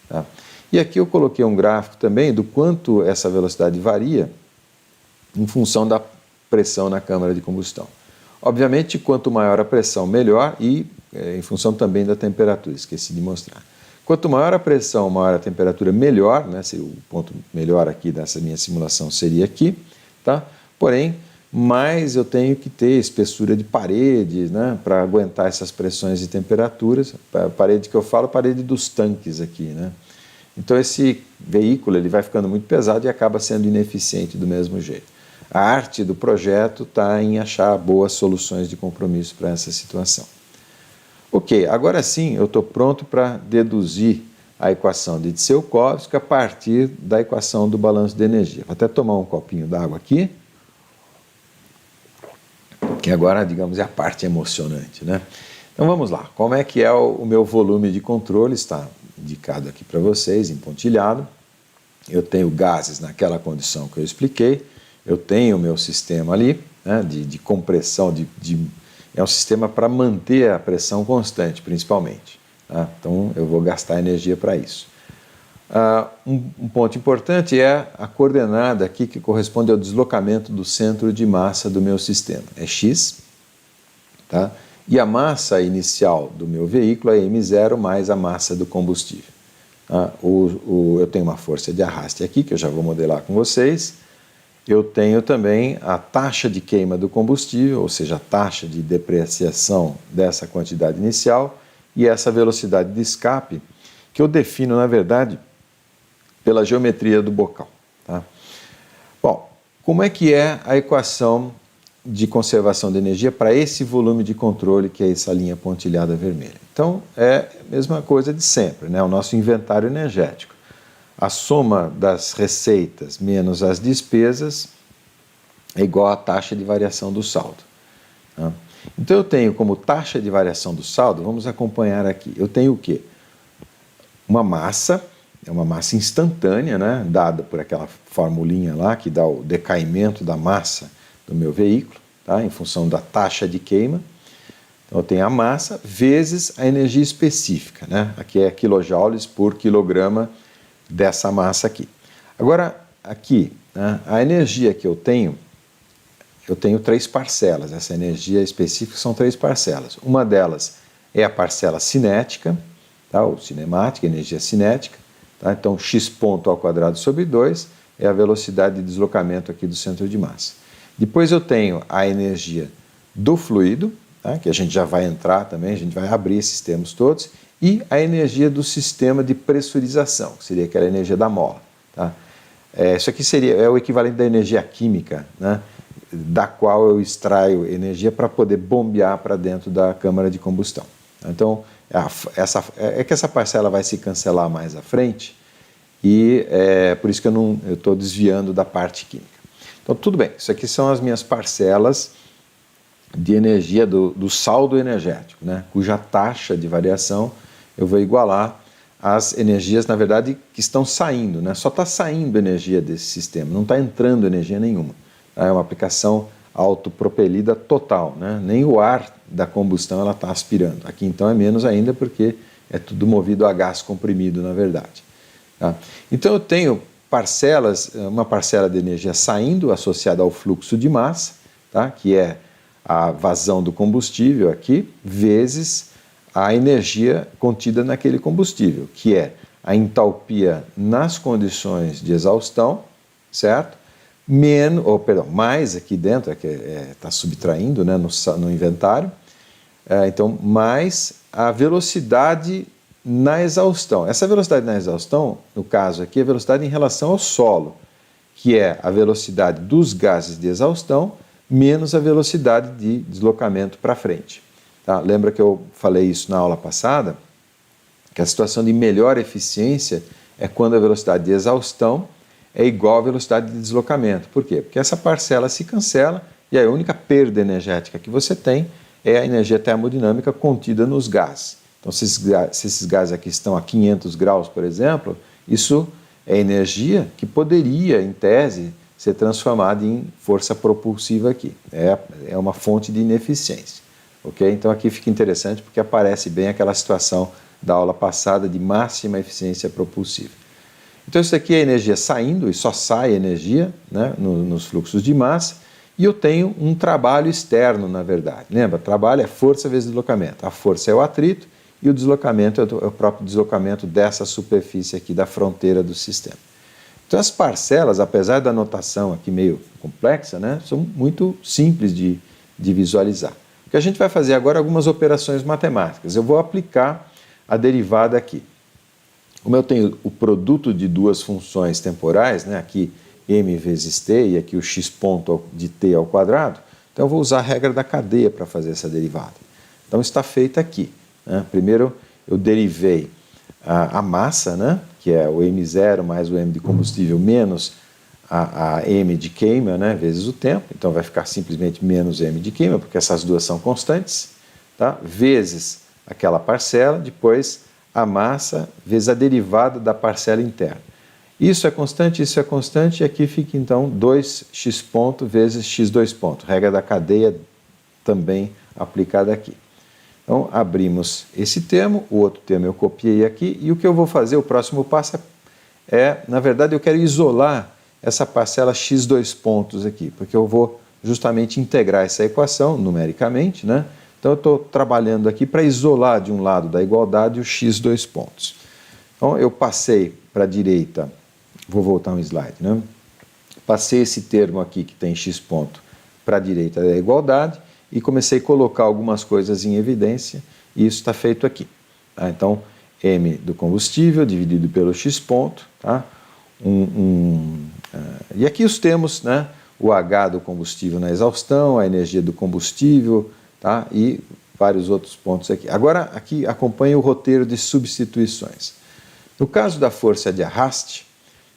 Tá? E aqui eu coloquei um gráfico também do quanto essa velocidade varia em função da pressão na câmara de combustão. Obviamente, quanto maior a pressão, melhor, e em função também da temperatura, esqueci de mostrar. Quanto maior a pressão, maior a temperatura, melhor, o ponto melhor aqui dessa minha simulação seria aqui, tá? Porém, mais eu tenho que ter espessura de parede, para aguentar essas pressões e temperaturas. A parede que eu falo, parede dos tanques aqui, Então esse veículo ele vai ficando muito pesado e acaba sendo ineficiente do mesmo jeito. A arte do projeto está em achar boas soluções de compromisso para essa situação. Ok, agora sim eu estou pronto para deduzir a equação de Tsiolkovsky a partir da equação do balanço de energia. Vou até tomar um copinho d'água aqui, que agora, digamos, é a parte emocionante, Então vamos lá, como é que é o meu volume de controle? Está indicado aqui para vocês, em pontilhado. Eu tenho gases naquela condição que eu expliquei, eu tenho o meu sistema ali, de compressão, é um sistema para manter a pressão constante, principalmente. Tá? Então eu vou gastar energia para isso. Um ponto importante é a coordenada aqui que corresponde ao deslocamento do centro de massa do meu sistema. É x, tá? E a massa inicial do meu veículo é m0 mais a massa do combustível. Tá? Eu tenho uma força de arraste aqui, que eu já vou modelar com vocês. Eu tenho também a taxa de queima do combustível, ou seja, a taxa de depreciação dessa quantidade inicial, e essa velocidade de escape, que eu defino, na verdade, pela geometria do bocal. Tá? Bom, como é que é a equação de conservação de energia para esse volume de controle, que é essa linha pontilhada vermelha? Então, é a mesma coisa de sempre, o nosso inventário energético. A soma das receitas menos as despesas é igual à taxa de variação do saldo. Tá? Então, eu tenho como taxa de variação do saldo, vamos acompanhar aqui, eu tenho o quê? Uma massa, é uma massa instantânea, dada por aquela formulinha lá, que dá o decaimento da massa do meu veículo, tá? Em função da taxa de queima. Então, eu tenho a massa vezes a energia específica, Aqui é quilojoules por quilograma dessa massa aqui. Agora, aqui, a energia que eu tenho 3 parcelas. Essa energia específica são 3 parcelas. Uma delas é a parcela cinética, tá? Ou cinemática, energia cinética. Tá? Então, x ponto ao quadrado sobre 2 é a velocidade de deslocamento aqui do centro de massa. Depois eu tenho a energia do fluido, tá? Que a gente já vai entrar também, a gente vai abrir esses termos todos, e a energia do sistema de pressurização, que seria aquela energia da mola. Tá? Isso aqui é o equivalente da energia química, da qual eu extraio energia para poder bombear para dentro da câmara de combustão. Então, que essa parcela vai se cancelar mais à frente, e é por isso que eu estou desviando da parte química. Então, tudo bem, isso aqui são as minhas parcelas de energia do saldo energético, cuja taxa de variação eu vou igualar às energias, na verdade, que estão saindo. Só está saindo energia desse sistema, não está entrando energia nenhuma. É uma aplicação autopropelida total, nem o ar da combustão ela está aspirando. Aqui então é menos ainda porque é tudo movido a gás comprimido, na verdade. Tá? Então eu tenho parcelas, uma parcela de energia saindo associada ao fluxo de massa, tá? Que é a vazão do combustível aqui, vezes a energia contida naquele combustível, que é a entalpia nas condições de exaustão, certo? Mais aqui dentro, que está subtraindo no inventário, então mais a velocidade na exaustão. Essa velocidade na exaustão, no caso aqui, é a velocidade em relação ao solo, que é a velocidade dos gases de exaustão menos a velocidade de deslocamento para frente. Tá? Lembra que eu falei isso na aula passada? Que a situação de melhor eficiência é quando a velocidade de exaustão é igual à velocidade de deslocamento. Por quê? Porque essa parcela se cancela e a única perda energética que você tem é a energia termodinâmica contida nos gases. Então, se esses gases aqui estão a 500 graus, por exemplo, isso é energia que poderia, em tese, ser transformada em força propulsiva aqui. É uma fonte de ineficiência. Okay? Então aqui fica interessante porque aparece bem aquela situação da aula passada de máxima eficiência propulsiva. Então isso aqui é energia saindo, e só sai energia, né, nos fluxos de massa, e eu tenho um trabalho externo, na verdade. Lembra? Trabalho é força vezes deslocamento. A força é o atrito e o deslocamento é o próprio deslocamento dessa superfície aqui da fronteira do sistema. Então as parcelas, apesar da notação aqui meio complexa, né, são muito simples de visualizar. O que a gente vai fazer agora é algumas operações matemáticas. Eu vou aplicar a derivada aqui. Como eu tenho o produto de duas funções temporais, né, aqui m vezes t e aqui o x ponto de t ao quadrado, então eu vou usar a regra da cadeia para fazer essa derivada. Então está feita aqui. Né? Primeiro eu derivei a massa, né, que é o m0 mais o m de combustível menos a m de queima, né, vezes o tempo, então vai ficar simplesmente menos m de queima, porque essas duas são constantes, tá? Vezes aquela parcela, depois a massa vezes a derivada da parcela interna. Isso é constante, e aqui fica então 2x ponto vezes x2 ponto, regra da cadeia também aplicada aqui. Então abrimos esse termo, o outro termo eu copiei aqui, e o que eu vou fazer, o próximo passo na verdade eu quero isolar essa parcela x2 pontos aqui, porque eu vou justamente integrar essa equação numericamente, né? Então eu estou trabalhando aqui para isolar de um lado da igualdade o x2 pontos. Então eu passei para a direita, vou voltar um slide, né? Passei esse termo aqui que tem x ponto para a direita da igualdade e comecei a colocar algumas coisas em evidência, e isso está feito aqui. Tá? Então m do combustível dividido pelo x ponto, tá? E aqui os temos, né, o H do combustível na exaustão, a energia do combustível, tá, e vários outros pontos aqui. Agora, aqui acompanha o roteiro de substituições. No caso da força de arraste,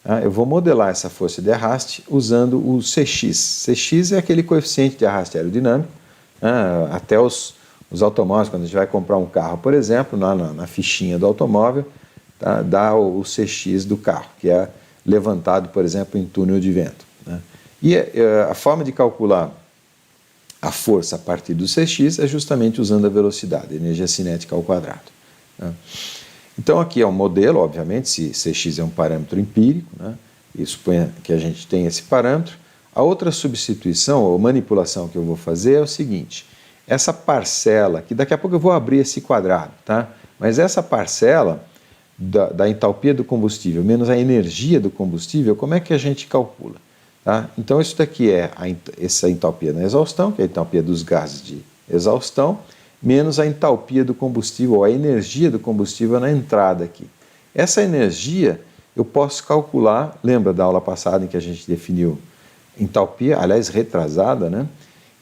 tá, eu vou modelar essa força de arraste usando o Cx. Cx é aquele coeficiente de arraste aerodinâmico, né, até os automóveis, quando a gente vai comprar um carro, por exemplo, na fichinha do automóvel, tá, dá o Cx do carro, que é levantado, por exemplo, em túnel de vento. Né? E a forma de calcular a força a partir do Cx é justamente usando a velocidade, a energia cinética ao quadrado. Né? Então aqui é um modelo, obviamente, se Cx é um parâmetro empírico, né? E suponha que a gente tem esse parâmetro. A outra substituição ou manipulação que eu vou fazer é o seguinte, essa parcela, que daqui a pouco eu vou abrir esse quadrado, tá? Mas essa parcela da entalpia do combustível menos a energia do combustível, como é que a gente calcula? Tá? Então isso daqui é essa entalpia na exaustão, que é a entalpia dos gases de exaustão, menos a entalpia do combustível, ou a energia do combustível na entrada aqui. Essa energia eu posso calcular, lembra da aula passada em que a gente definiu entalpia, aliás retrasada, né?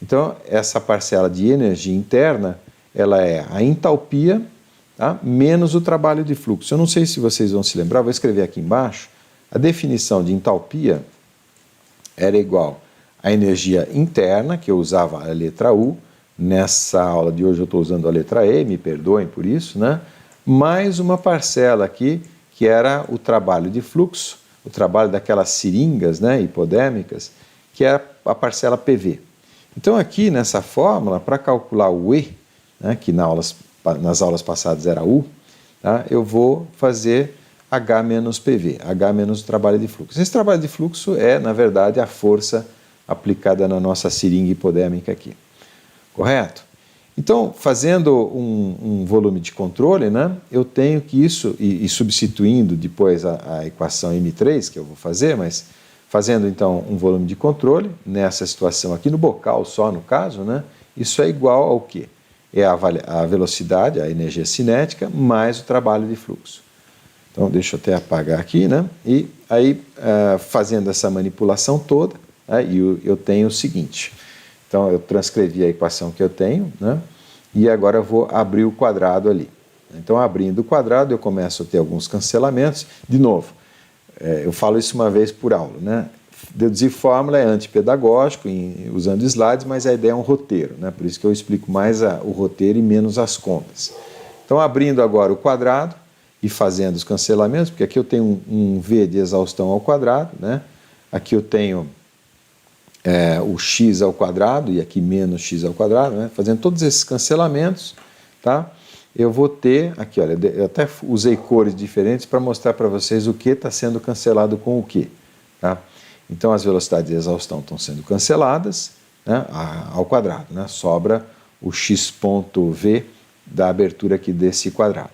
Então essa parcela de energia interna, ela é a entalpia, tá, menos o trabalho de fluxo. Eu não sei se vocês vão se lembrar, vou escrever aqui embaixo, a definição de entalpia era igual à energia interna, que eu usava a letra U, nessa aula de hoje eu estou usando a letra E, me perdoem por isso, né? Mais uma parcela aqui, que era o trabalho de fluxo, o trabalho daquelas seringas, né, hipodérmicas, que era a parcela PV. Então aqui nessa fórmula, para calcular o E, né, que nas aulas passadas era U, tá, eu vou fazer H menos PV, H menos o trabalho de fluxo. Esse trabalho de fluxo é, na verdade, a força aplicada na nossa seringa hipodérmica aqui. Correto? Então, fazendo um volume de controle, né, eu tenho que isso, e substituindo depois a equação M3, que eu vou fazer, mas fazendo então um volume de controle, nessa situação aqui, no bocal só no caso, né, isso é igual ao quê? É a velocidade, a energia cinética, mais o trabalho de fluxo. Então, deixa eu até apagar aqui, né? E aí, fazendo essa manipulação toda, né, eu tenho o seguinte. Então, eu transcrevi a equação que eu tenho, né? E agora eu vou abrir o quadrado ali. Então, abrindo o quadrado, eu começo a ter alguns cancelamentos. De novo, eu falo isso uma vez por aula, né? Deduzir fórmula é antipedagógico, usando slides, mas a ideia é um roteiro, né? Por isso que eu explico mais o roteiro e menos as contas. Então, abrindo agora o quadrado, ir fazendo os cancelamentos, porque aqui eu tenho um V de exaustão ao quadrado, né? Aqui eu tenho o x ao quadrado e aqui menos x ao quadrado, né? Fazendo todos esses cancelamentos, tá? Eu vou ter, aqui olha, eu até usei cores diferentes para mostrar para vocês o que está sendo cancelado com o que, tá? Então as velocidades de exaustão estão sendo canceladas, né, ao quadrado, né? Sobra o x ponto v da abertura aqui desse quadrado.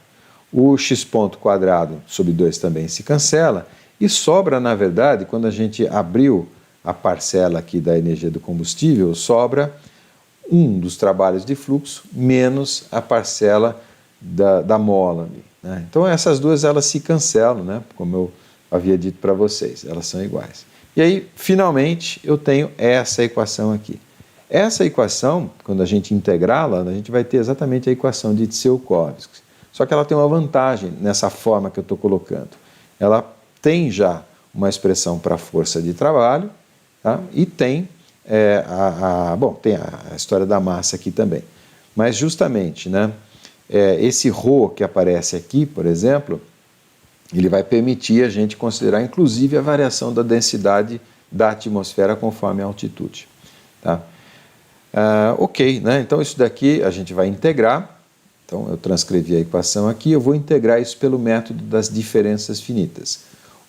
O x ponto quadrado sobre 2 também se cancela e sobra, na verdade, quando a gente abriu a parcela aqui da energia do combustível, sobra um dos trabalhos de fluxo menos a parcela da mola ali, né? Então essas duas elas se cancelam, né? Como eu havia dito para vocês, elas são iguais. E aí, finalmente, eu tenho essa equação aqui. Essa equação, quando a gente integrá-la, a gente vai ter exatamente a equação de Tsiolkovsky. Só que ela tem uma vantagem nessa forma que eu estou colocando. Ela tem já uma expressão para a força de trabalho, tá? E tem, tem a história da massa aqui também. Mas justamente, né, esse ρ que aparece aqui, por exemplo, ele vai permitir a gente considerar inclusive a variação da densidade da atmosfera conforme a altitude, tá? Ok, né? Então isso daqui a gente vai integrar. Então eu transcrevi a equação aqui, eu vou integrar isso pelo método das diferenças finitas.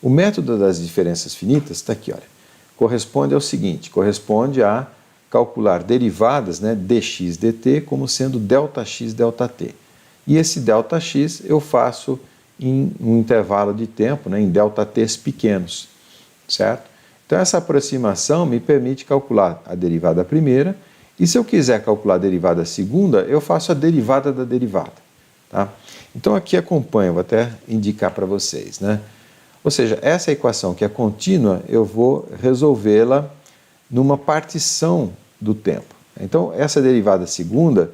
O método das diferenças finitas está aqui, olha, corresponde ao seguinte, corresponde a calcular derivadas, né, dx dt como sendo ΔX ΔT. E esse ΔX eu faço em um intervalo de tempo, né, em ΔTs pequenos, certo? Então essa aproximação me permite calcular a derivada primeira, e se eu quiser calcular a derivada segunda, eu faço a derivada da derivada, tá? Então aqui acompanha, vou até indicar para vocês, né? Ou seja, essa equação que é contínua, eu vou resolvê-la numa partição do tempo. Então essa derivada segunda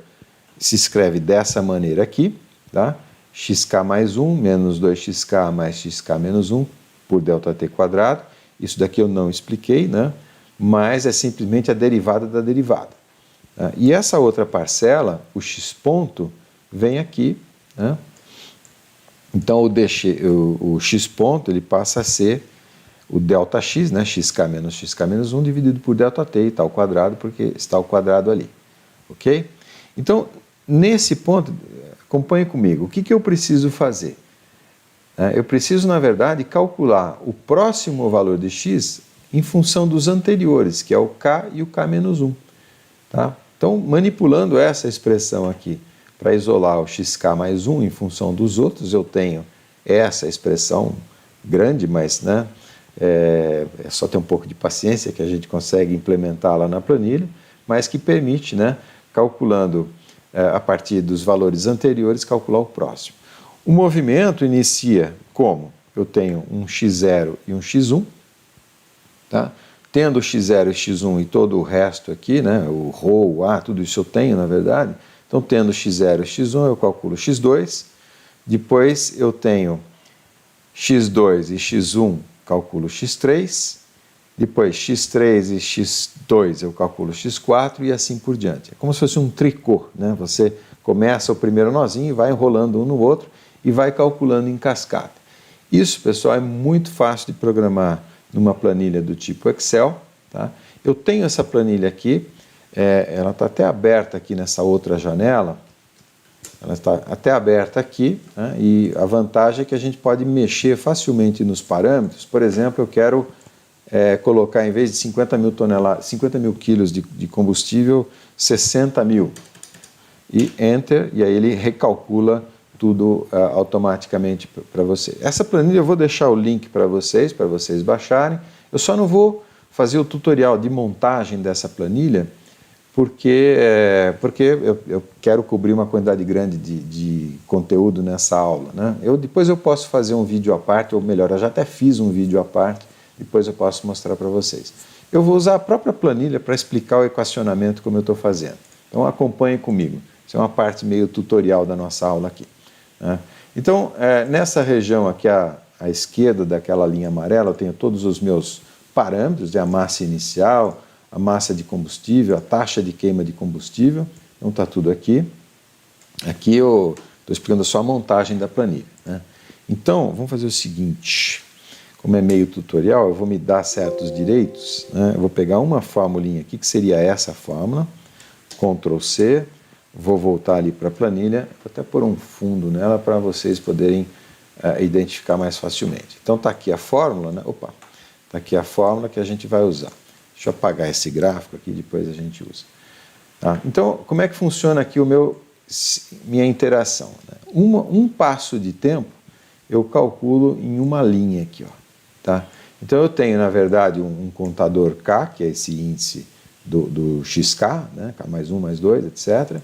se escreve dessa maneira aqui, tá? Xk mais 1 menos 2xk mais xk menos 1 por ΔT quadrado. Isso daqui eu não expliquei, né? Mas é simplesmente a derivada da derivada. E essa outra parcela, o x ponto, vem aqui, né? Então o x ponto ele passa a ser o ΔX, né? Xk menos 1 dividido por ΔT e tal quadrado, porque está o quadrado ali, ok? Então, nesse ponto, acompanhe comigo, o que eu preciso fazer? Eu preciso, na verdade, calcular o próximo valor de x em função dos anteriores, que é o k e o k menos 1, tá? Então, manipulando essa expressão aqui para isolar o xk mais 1 em função dos outros, eu tenho essa expressão grande, mas, né, é só ter um pouco de paciência que a gente consegue implementá-la na planilha, mas que permite, né, calculando a partir dos valores anteriores, calcular o próximo. O movimento inicia como? Eu tenho um x0 e um x1, tá? Tendo x0 e x1 e todo o resto aqui, né, o ρ, o a, tudo isso eu tenho, na verdade. Então, tendo x0 e x1, eu calculo x2. Depois, eu tenho x2 e x1, calculo x3. Depois, x3 e x2, eu calculo x4 e assim por diante. É como se fosse um tricô, né? Você começa o primeiro nozinho e vai enrolando um no outro e vai calculando em cascata. Isso, pessoal, é muito fácil de programar numa planilha do tipo Excel, tá? Eu tenho essa planilha aqui, ela está até aberta aqui nessa outra janela, ela está até aberta aqui, né? E a vantagem é que a gente pode mexer facilmente nos parâmetros. Por exemplo, eu quero colocar, em vez de 50 mil quilos de combustível, 60 mil. E Enter, e aí ele recalcula tudo automaticamente para você. Essa planilha eu vou deixar o link para vocês baixarem. Eu só não vou fazer o tutorial de montagem dessa planilha, porque eu quero cobrir uma quantidade grande de conteúdo nessa aula, né? Depois eu posso fazer um vídeo à parte, ou melhor, eu já até fiz um vídeo à parte, depois eu posso mostrar para vocês. Eu vou usar a própria planilha para explicar o equacionamento como eu estou fazendo. Então acompanhe comigo. Isso é uma parte meio tutorial da nossa aula aqui, né? Então, nessa região aqui à esquerda daquela linha amarela, eu tenho todos os meus parâmetros, a massa inicial, a massa de combustível, a taxa de queima de combustível. Então está tudo aqui. Aqui eu estou explicando só a montagem da planilha, né? Então, vamos fazer o seguinte, como é meio tutorial, eu vou me dar certos direitos, né? Eu vou pegar uma formulinha aqui, que seria essa fórmula, Ctrl C, vou voltar ali para a planilha, vou até pôr um fundo nela para vocês poderem identificar mais facilmente. Então está aqui a fórmula, né? Opa, está aqui a fórmula que a gente vai usar. Deixa eu apagar esse gráfico aqui, depois a gente usa. Tá? Então, como é que funciona aqui minha interação? Né? Um passo de tempo eu calculo em uma linha aqui, ó, tá? Então eu tenho, na verdade, um contador K, que é esse índice do XK, né? K mais 1, mais 2, etc.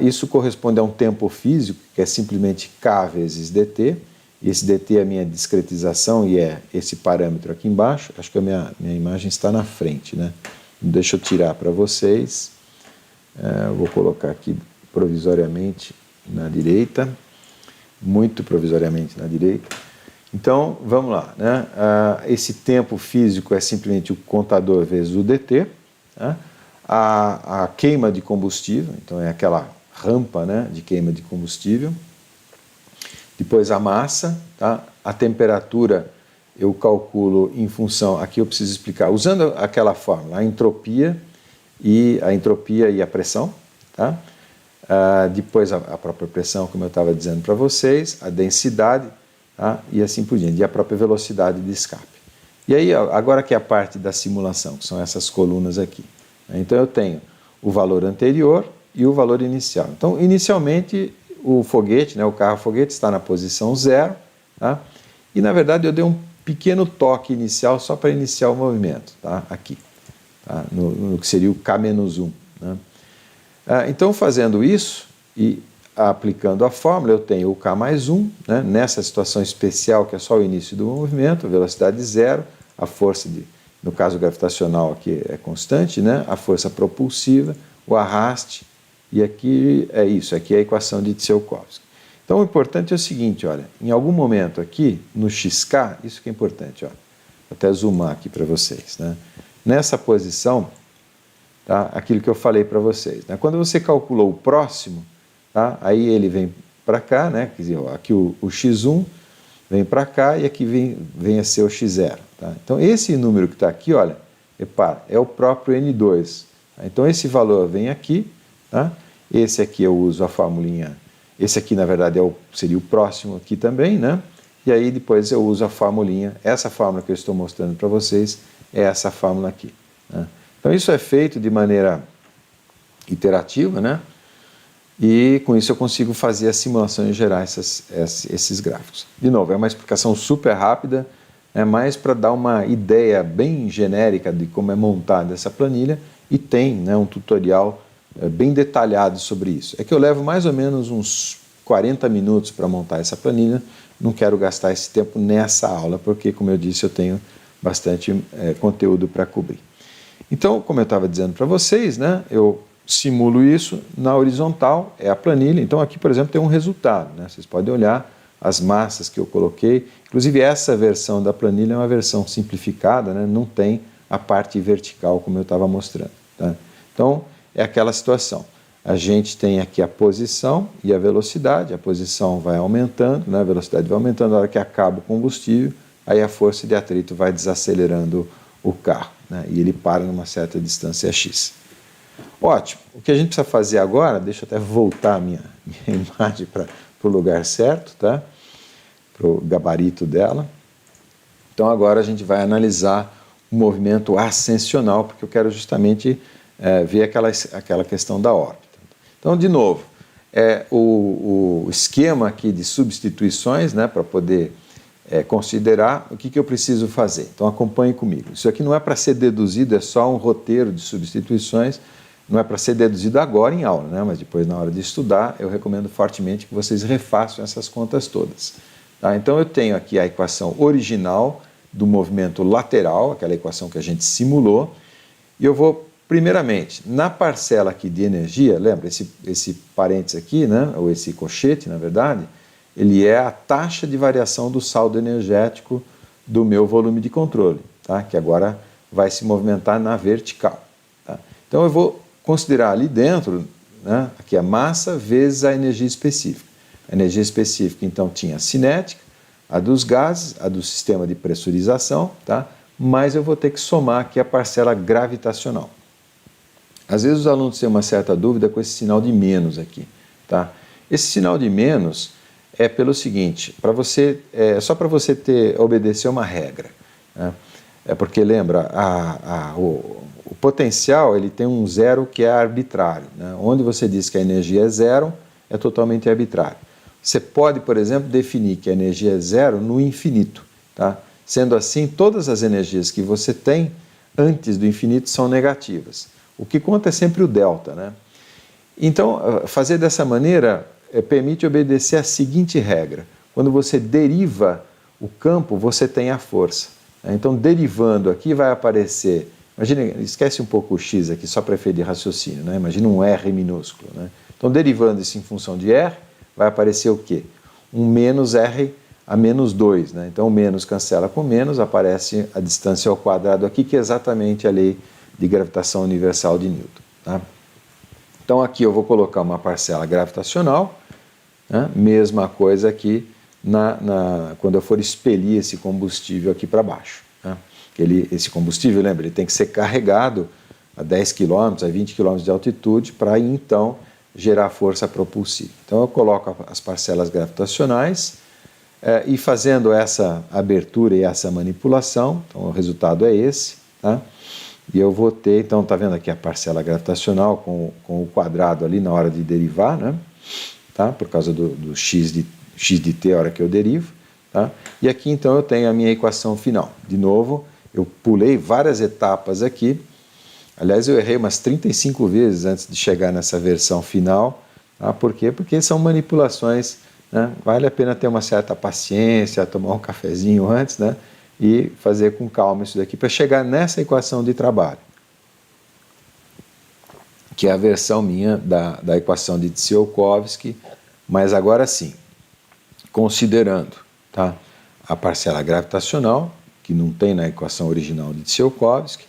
Isso corresponde a um tempo físico, que é simplesmente K vezes dt, e esse dt é a minha discretização e é esse parâmetro aqui embaixo. Acho que a minha imagem está na frente, né? Deixa eu tirar para vocês. Eu vou colocar aqui provisoriamente na direita, muito provisoriamente na direita. Então, vamos lá, né? Esse tempo físico é simplesmente o contador vezes o dt, né? A queima de combustível, então é aquela rampa, né, de queima de combustível. Depois a massa, tá? A temperatura eu calculo em função, aqui eu preciso explicar, usando aquela fórmula, a entropia e a pressão, tá? Depois a própria pressão, como eu estava dizendo para vocês, a densidade, tá? E assim por diante, e a própria velocidade de escape. E aí, agora que é a parte da simulação, que são essas colunas aqui. Então eu tenho o valor anterior e o valor inicial. Então, inicialmente, o foguete, né, o carro-foguete está na posição 0, tá? E na verdade eu dei um pequeno toque inicial só para iniciar o movimento, tá? Aqui, tá? No que seria o K-1, né? Então, fazendo isso e aplicando a fórmula, eu tenho o K mais 1, né? Nessa situação especial, que é só o início do movimento, velocidade 0, a força, no caso gravitacional aqui é constante, né? A força propulsiva, o arraste, e aqui é isso, aqui é a equação de Tsiolkovsky. Então, o importante é o seguinte, olha, em algum momento aqui, no XK, isso que é importante, ó, vou até zoomar aqui para vocês, né? Nessa posição, tá? Aquilo que eu falei para vocês, né? Quando você calculou o próximo, tá? Aí ele vem para cá, né? Quer dizer, ó, aqui o x1 vem para cá e aqui vem a ser o x0. Tá? Então esse número que está aqui, olha, repara, é o próprio N2. Tá? Então esse valor vem aqui, tá? Esse aqui eu uso a formulinha, esse aqui na verdade seria o próximo aqui também, né? E aí depois eu uso a formulinha, essa fórmula que eu estou mostrando para vocês é essa fórmula aqui, né? Então isso é feito de maneira iterativa, né? E com isso eu consigo fazer a simulação e gerar esses gráficos. De novo, é uma explicação super rápida, é mais para dar uma ideia bem genérica de como é montada essa planilha, e tem, né, um tutorial bem detalhado sobre isso. É que eu levo mais ou menos uns 40 minutos para montar essa planilha, não quero gastar esse tempo nessa aula, porque, como eu disse, eu tenho bastante conteúdo para cobrir. Então, como eu estava dizendo para vocês, né, eu simulo isso na horizontal, é a planilha. Então aqui, por exemplo, tem um resultado, né? Vocês podem olhar as massas que eu coloquei. Inclusive essa versão da planilha é uma versão simplificada, né? Não tem a parte vertical como eu estava mostrando, tá? Então é aquela situação. A gente tem aqui a posição e a velocidade. A posição vai aumentando, né? A velocidade vai aumentando. Na hora que acaba o combustível, aí a força de atrito vai desacelerando o carro, né? E ele para numa certa distância x. Ótimo. O que a gente precisa fazer agora, deixa eu até voltar a minha imagem para o lugar certo, tá? Para o gabarito dela. Então agora a gente vai analisar o movimento ascensional, porque eu quero justamente ver aquela questão da órbita. Então, de novo, o esquema aqui de substituições, né, para poder considerar o que eu preciso fazer. Então acompanhe comigo. Isso aqui não é para ser deduzido, é só um roteiro de substituições. Não é para ser deduzido agora em aula, né? Mas depois, na hora de estudar, eu recomendo fortemente que vocês refaçam essas contas todas. Tá? Então, eu tenho aqui a equação original do movimento lateral, aquela equação que a gente simulou, e eu vou, primeiramente, na parcela aqui de energia, lembra, esse parênteses aqui, né? Ou esse colchete, na verdade, ele é a taxa de variação do saldo energético do meu volume de controle, tá? Que agora vai se movimentar na vertical. Tá? Então, eu vou considerar ali dentro, né, aqui a massa vezes a energia específica. A energia específica, então, tinha a cinética, a dos gases, a do sistema de pressurização, tá? Mas eu vou ter que somar aqui a parcela gravitacional. Às vezes os alunos têm uma certa dúvida com esse sinal de menos aqui, tá? Esse sinal de menos é pelo seguinte, só para você obedecer uma regra, né? É porque lembra, o potencial ele tem um zero que é arbitrário, né? Onde você diz que a energia é zero, é totalmente arbitrário. Você pode, por exemplo, definir que a energia é zero no infinito, tá? Sendo assim, todas as energias que você tem antes do infinito são negativas. O que conta é sempre o delta, né? Então, fazer dessa maneira permite obedecer a seguinte regra. Quando você deriva o campo, você tem a força. Então, derivando aqui vai aparecer... Imagina, esquece um pouco o x aqui, só para efeito de raciocínio, né? Imagina um R minúsculo, né? Então, derivando isso em função de R, vai aparecer o quê? Um menos R a menos 2, né? Então, o menos cancela com menos, aparece a distância ao quadrado aqui, que é exatamente a lei de gravitação universal de Newton, tá? Então, aqui eu vou colocar uma parcela gravitacional, né? Mesma coisa aqui quando eu for expelir esse combustível aqui para baixo, né? Esse combustível, lembra, ele tem que ser carregado a 10 km, a 20 km de altitude para então gerar força propulsiva. Então eu coloco as parcelas gravitacionais e fazendo essa abertura e essa manipulação, então o resultado é esse, tá? E eu vou ter, então está vendo aqui a parcela gravitacional com o quadrado ali na hora de derivar, né? Tá? Por causa do x de t a hora que eu derivo, tá? E aqui então eu tenho a minha equação final. De novo, eu pulei várias etapas aqui. Aliás, eu errei umas 35 vezes antes de chegar nessa versão final. Tá? Por quê? Porque são manipulações, né? Vale a pena ter uma certa paciência, tomar um cafezinho antes, né? E fazer com calma isso daqui para chegar nessa equação de trabalho, que é a versão minha da equação de Tsiolkovsky, mas agora sim, considerando, tá, a parcela gravitacional, que não tem na equação original de Tsiolkovsky,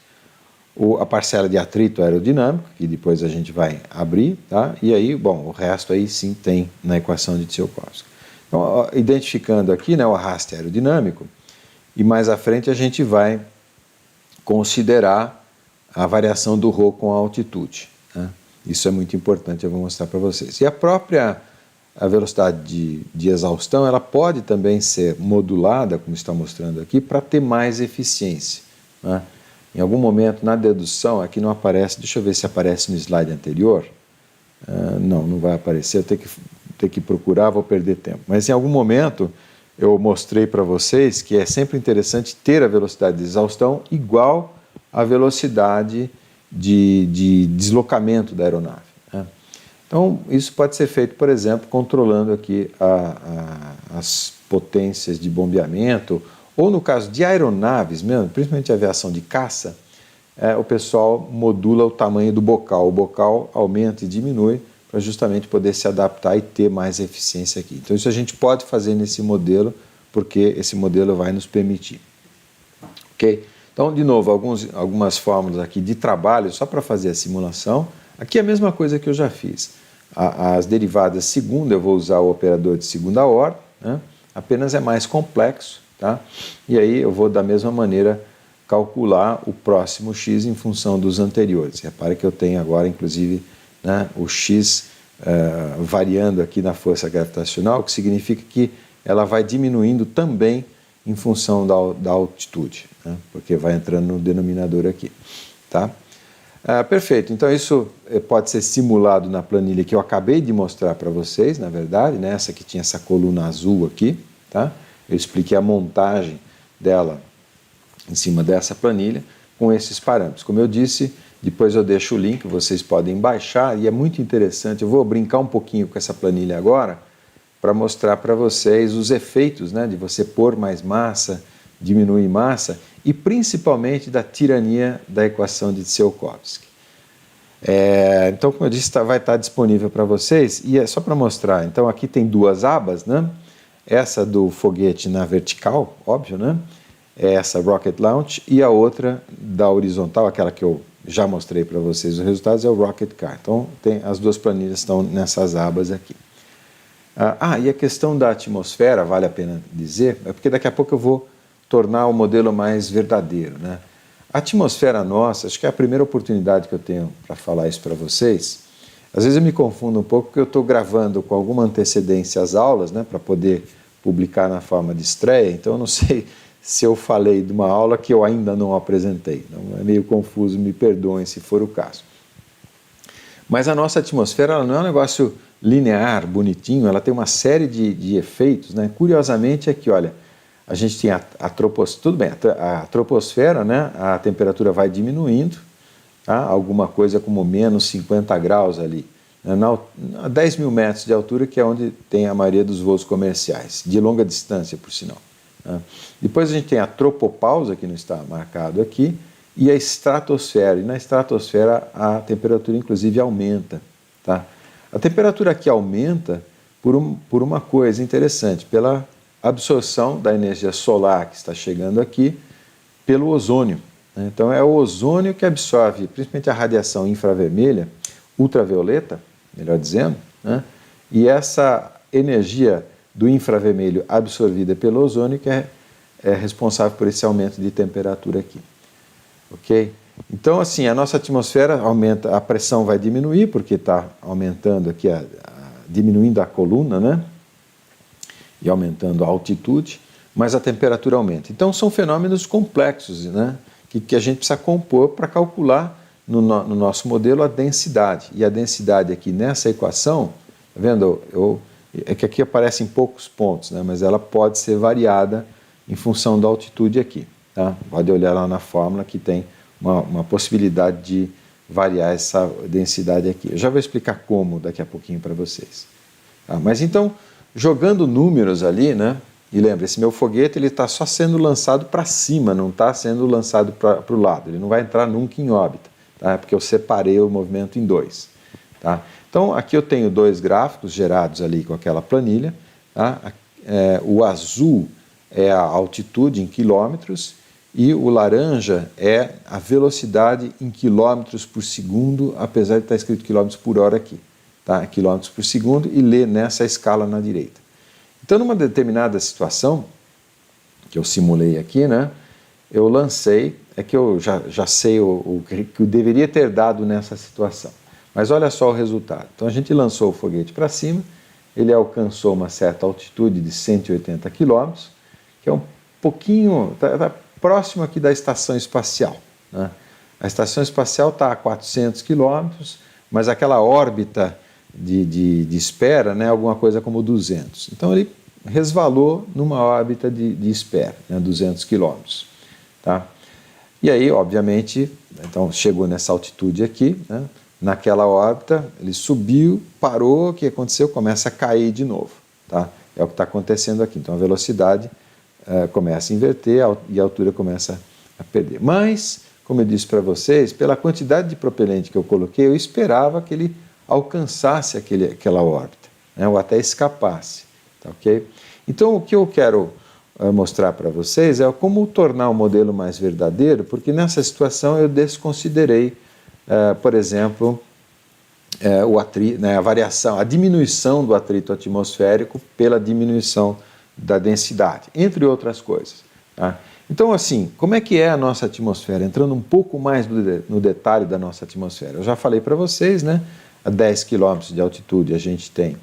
a parcela de atrito aerodinâmico, que depois a gente vai abrir, tá? E aí, bom, o resto aí sim tem na equação de Tsiolkovsky. Então, identificando aqui, né, o arraste aerodinâmico, e mais à frente a gente vai considerar a variação do ρ com a altitude, né? Isso é muito importante, eu vou mostrar para vocês. E a velocidade de exaustão, ela pode também ser modulada, como está mostrando aqui, para ter mais eficiência, né? Em algum momento na dedução, aqui não aparece, deixa eu ver se aparece no slide anterior. Não vai aparecer, eu tenho que procurar, vou perder tempo. Mas em algum momento eu mostrei para vocês que é sempre interessante ter a velocidade de exaustão igual à velocidade de deslocamento da aeronave, né? Então, isso pode ser feito, por exemplo, controlando aqui as potências de bombeamento, ou no caso de aeronaves mesmo, principalmente aviação de caça, o pessoal modula o tamanho do bocal. O bocal aumenta e diminui para justamente poder se adaptar e ter mais eficiência aqui. Então, isso a gente pode fazer nesse modelo, porque esse modelo vai nos permitir. Ok? Então, de novo, algumas fórmulas aqui de trabalho, só para fazer a simulação. Aqui é a mesma coisa que eu já fiz. As derivadas segunda, eu vou usar o operador de segunda ordem, né? Apenas é mais complexo, tá? E aí eu vou, da mesma maneira, calcular o próximo x em função dos anteriores. Repare que eu tenho agora, inclusive, né, o x variando aqui na força gravitacional, que significa que ela vai diminuindo também em função da altitude, né, porque vai entrando no denominador aqui, tá? Perfeito, então isso pode ser simulado na planilha que eu acabei de mostrar para vocês, na verdade, né, essa que tinha essa coluna azul aqui, tá? Eu expliquei a montagem dela em cima dessa planilha com esses parâmetros. Como eu disse, depois eu deixo o link, vocês podem baixar, e é muito interessante. Eu vou brincar um pouquinho com essa planilha agora para mostrar para vocês os efeitos, né, de você pôr mais massa, diminuir massa, e principalmente da tirania da equação de Tsiolkovsky. Então, como eu disse, vai estar disponível para vocês, e é só para mostrar. Então, aqui tem duas abas, né? Essa do foguete na vertical, óbvio, né? Essa Rocket Launch, e a outra da horizontal, aquela que eu já mostrei para vocês os resultados, é o Rocket Car. Então, as duas planilhas estão nessas abas aqui. E a questão da atmosfera, vale a pena dizer, é porque daqui a pouco eu vou tornar o modelo mais verdadeiro, né? A atmosfera nossa, acho que é a primeira oportunidade que eu tenho para falar isso para vocês. Às vezes eu me confundo um pouco porque eu estou gravando com alguma antecedência as aulas, né, para poder publicar na forma de estreia, então eu não sei se eu falei de uma aula que eu ainda não apresentei. Então, é meio confuso, me perdoem se for o caso. Mas a nossa atmosfera ela não é um negócio linear, bonitinho, ela tem uma série de efeitos, né? Curiosamente é que, olha, a gente tem a troposfera, tudo bem, a troposfera, né, a temperatura vai diminuindo, tá? Alguma coisa como menos 50 graus ali, né, a 10 mil metros de altura, que é onde tem a maioria dos voos comerciais, de longa distância, por sinal. Tá? Depois a gente tem a tropopausa, que não está marcado aqui, e a estratosfera. E na estratosfera a temperatura, inclusive, aumenta. Tá? A temperatura aqui aumenta por uma coisa interessante, pela absorção da energia solar que está chegando aqui pelo ozônio. Né? Então é o ozônio que absorve, principalmente a radiação infravermelha, ultravioleta, melhor dizendo, né? E essa energia do infravermelho absorvida pelo ozônio que é responsável por esse aumento de temperatura aqui. Ok? Então, assim, a nossa atmosfera aumenta, a pressão vai diminuir, porque está aumentando aqui, diminuindo a coluna, né? E aumentando a altitude, mas a temperatura aumenta. Então, são fenômenos complexos, né? Que a gente precisa compor para calcular no nosso modelo a densidade. E a densidade aqui nessa equação, tá vendo? É que aqui aparecem poucos pontos, né? Mas ela pode ser variada em função da altitude aqui. Tá? Pode olhar lá na fórmula que tem uma possibilidade de variar essa densidade aqui. Eu já vou explicar como daqui a pouquinho para vocês. Tá? Mas então, jogando números ali, né? E lembra, esse meu foguete ele está só sendo lançado para cima, não está sendo lançado para o lado. Ele não vai entrar nunca em órbita, tá? Porque eu separei o movimento em dois. Tá? Então, aqui eu tenho dois gráficos gerados ali com aquela planilha. Tá? O azul é a altitude em quilômetros e o laranja é a velocidade em quilômetros por segundo, apesar de estar escrito quilômetros por hora aqui. Tá? Quilômetros por segundo e lê nessa escala na direita. Então, numa determinada situação, que eu simulei aqui, né, eu lancei, é que eu já sei o que eu deveria ter dado nessa situação. Mas olha só o resultado. Então, a gente lançou o foguete para cima, ele alcançou uma certa altitude de 180 km, que é um pouquinho, está próximo aqui da estação espacial. Né? A estação espacial está a 400 km, mas aquela órbita de espera, né, alguma coisa como 200. Então, ele resvalou numa órbita de espera, né, 200 km. Tá? E aí, obviamente, então chegou nessa altitude aqui, né, naquela órbita, ele subiu, parou, o que aconteceu? Começa a cair de novo. Tá? É o que está acontecendo aqui. Então, a velocidade começa a inverter e a altura começa a perder. Mas, como eu disse para vocês, pela quantidade de propelente que eu coloquei, eu esperava que ele alcançasse aquela órbita, né, ou até escapasse. Tá, okay? Então, o que eu quero mostrar para vocês é como tornar o modelo mais verdadeiro, porque nessa situação eu desconsiderei, por exemplo, o atrito, né, a variação, a diminuição do atrito atmosférico pela diminuição da densidade, entre outras coisas. Tá? Então, assim, como é que é a nossa atmosfera? Entrando um pouco mais no detalhe da nossa atmosfera. Eu já falei para vocês, né? A 10 km de altitude a gente tem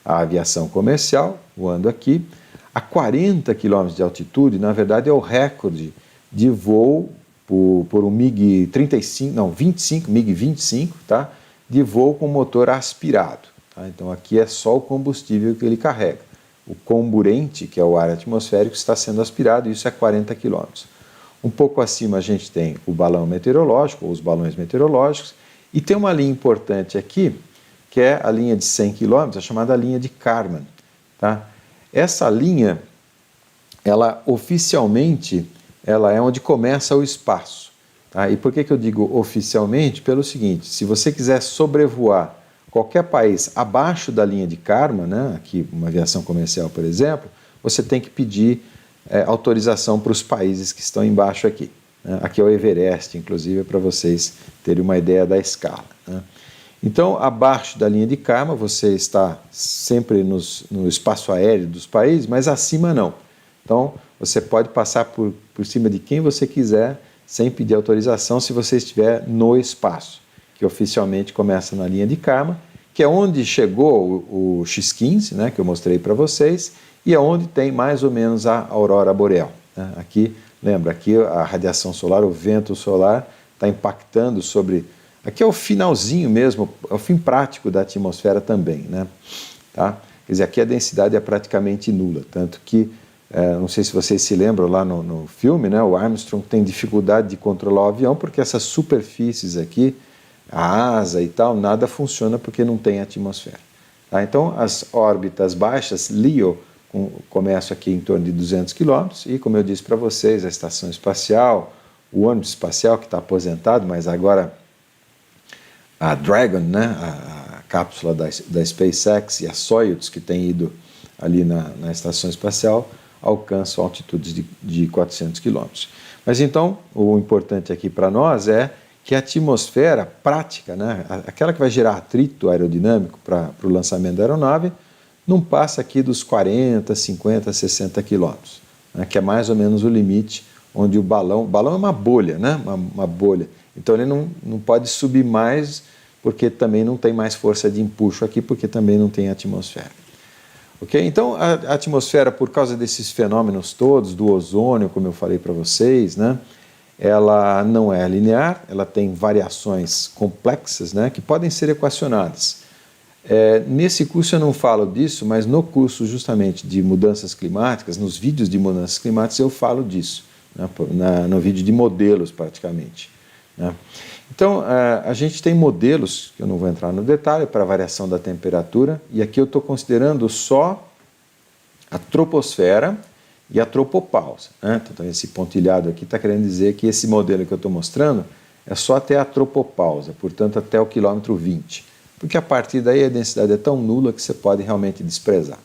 a aviação comercial voando aqui. A 40 km de altitude, na verdade, é o recorde de voo por um MiG-25, tá? De voo com motor aspirado. Tá? Então, aqui é só o combustível que ele carrega. O comburente, que é o ar atmosférico, está sendo aspirado, e isso é 40 km. Um pouco acima a gente tem o balão meteorológico, ou os balões meteorológicos, e tem uma linha importante aqui, que é a linha de 100 km, a chamada linha de Kármán. Tá? Essa linha, ela oficialmente, ela é onde começa o espaço. Tá? E por que eu digo oficialmente? Pelo seguinte, se você quiser sobrevoar qualquer país abaixo da linha de Kármán, né, aqui uma aviação comercial, por exemplo, você tem que pedir autorização para os países que estão embaixo aqui. Né? Aqui é o Everest, inclusive, para vocês terem uma ideia da escala. Né? Então, abaixo da linha de Kármán, você está sempre no espaço aéreo dos países, mas acima não. Então, você pode passar por cima de quem você quiser, sem pedir autorização, se você estiver no espaço, que oficialmente começa na linha de Kármán, que é onde chegou o X-15, né, que eu mostrei para vocês, e é onde tem mais ou menos a aurora boreal. Né? Aqui, lembra, aqui a radiação solar, o vento solar está impactando sobre... Aqui é o finalzinho mesmo, é o fim prático da atmosfera também, né? Tá? Quer dizer, aqui a densidade é praticamente nula, tanto que, não sei se vocês se lembram lá no filme, né, o Armstrong tem dificuldade de controlar o avião porque essas superfícies aqui, a asa e tal, nada funciona porque não tem atmosfera. Tá? Então, as órbitas baixas, LEO, começam aqui em torno de 200 km, e como eu disse para vocês, a estação espacial, o ônibus espacial que está aposentado, mas agora a Dragon, né, a cápsula da SpaceX, e a Soyuz, que tem ido ali na estação espacial, alcançam altitudes de 400 km. Mas então, o importante aqui para nós é que a atmosfera prática, né, aquela que vai gerar atrito aerodinâmico para o lançamento da aeronave, não passa aqui dos 40, 50, 60 quilômetros, né, que é mais ou menos o limite onde o balão é uma bolha, né, uma bolha, então ele não pode subir mais, porque também não tem mais força de empuxo aqui, porque também não tem atmosfera. Okay? Então, a atmosfera, por causa desses fenômenos todos, do ozônio, como eu falei para vocês, né, ela não é linear, ela tem variações complexas, né, que podem ser equacionadas. Nesse curso eu não falo disso, mas no curso justamente de mudanças climáticas, nos vídeos de mudanças climáticas eu falo disso, né, no vídeo de modelos praticamente. Né. Então, a gente tem modelos, que eu não vou entrar no detalhe, para variação da temperatura, e aqui eu estou considerando só a troposfera e a tropopausa. Né? Então, esse pontilhado aqui está querendo dizer que esse modelo que eu estou mostrando é só até a tropopausa, portanto, até o quilômetro 20. Porque a partir daí a densidade é tão nula que você pode realmente desprezar.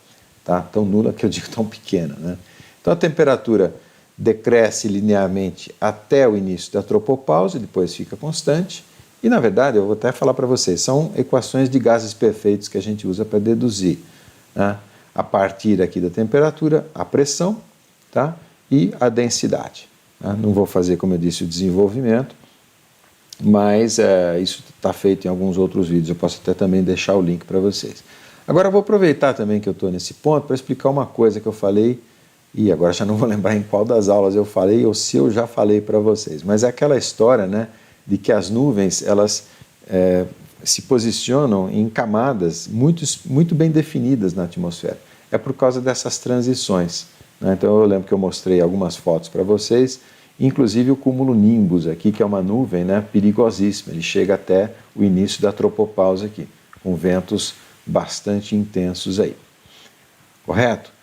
Tá? Tão nula que eu digo tão pequena. Né? Então, a temperatura decresce linearmente até o início da tropopausa, depois fica constante, e na verdade, eu vou até falar para vocês, são equações de gases perfeitos que a gente usa para deduzir, né, a partir aqui da temperatura, a pressão, tá, e a densidade. Né? Não vou fazer, como eu disse, o desenvolvimento, mas isso está feito em alguns outros vídeos, eu posso até também deixar o link para vocês. Agora eu vou aproveitar também que eu estou nesse ponto para explicar uma coisa que eu falei, e agora já não vou lembrar em qual das aulas eu falei ou se eu já falei para vocês, mas é aquela história, né, de que as nuvens elas se posicionam em camadas muito bem definidas na atmosfera. É por causa dessas transições. Né? Então eu lembro que eu mostrei algumas fotos para vocês, inclusive o cumulonimbus aqui, que é uma nuvem, né, perigosíssima, ele chega até o início da tropopausa aqui, com ventos bastante intensos aí. Correto?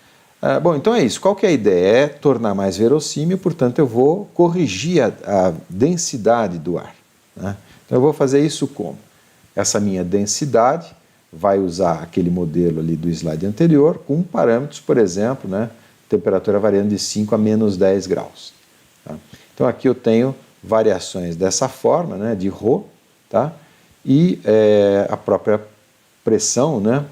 Bom, então é isso. Qual que é a ideia? É tornar mais verossímil, portanto eu vou corrigir a densidade do ar. Né? Então eu vou fazer isso como? Essa minha densidade vai usar aquele modelo ali do slide anterior, com parâmetros, por exemplo, né, temperatura variando de 5 a menos 10 graus. Tá? Então aqui eu tenho variações dessa forma, né, de ρ, tá? E a própria pressão, né,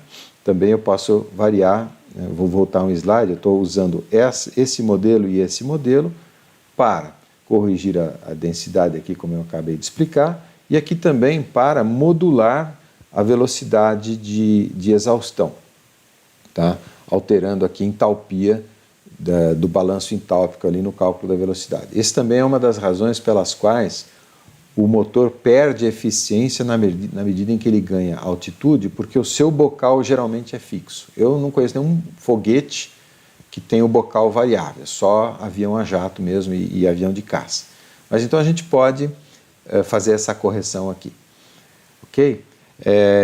também eu posso variar. Eu vou voltar um slide, eu estou usando esse modelo e esse modelo para corrigir a densidade aqui, como eu acabei de explicar, e aqui também para modular a velocidade de exaustão, tá? Alterando aqui a entalpia do balanço entálpico ali no cálculo da velocidade. Esse também é uma das razões pelas quais o motor perde eficiência na medida em que ele ganha altitude, porque o seu bocal geralmente é fixo. Eu não conheço nenhum foguete que tenha o bocal variável, só avião a jato mesmo e avião de caça. Mas então a gente pode fazer essa correção aqui. Ok?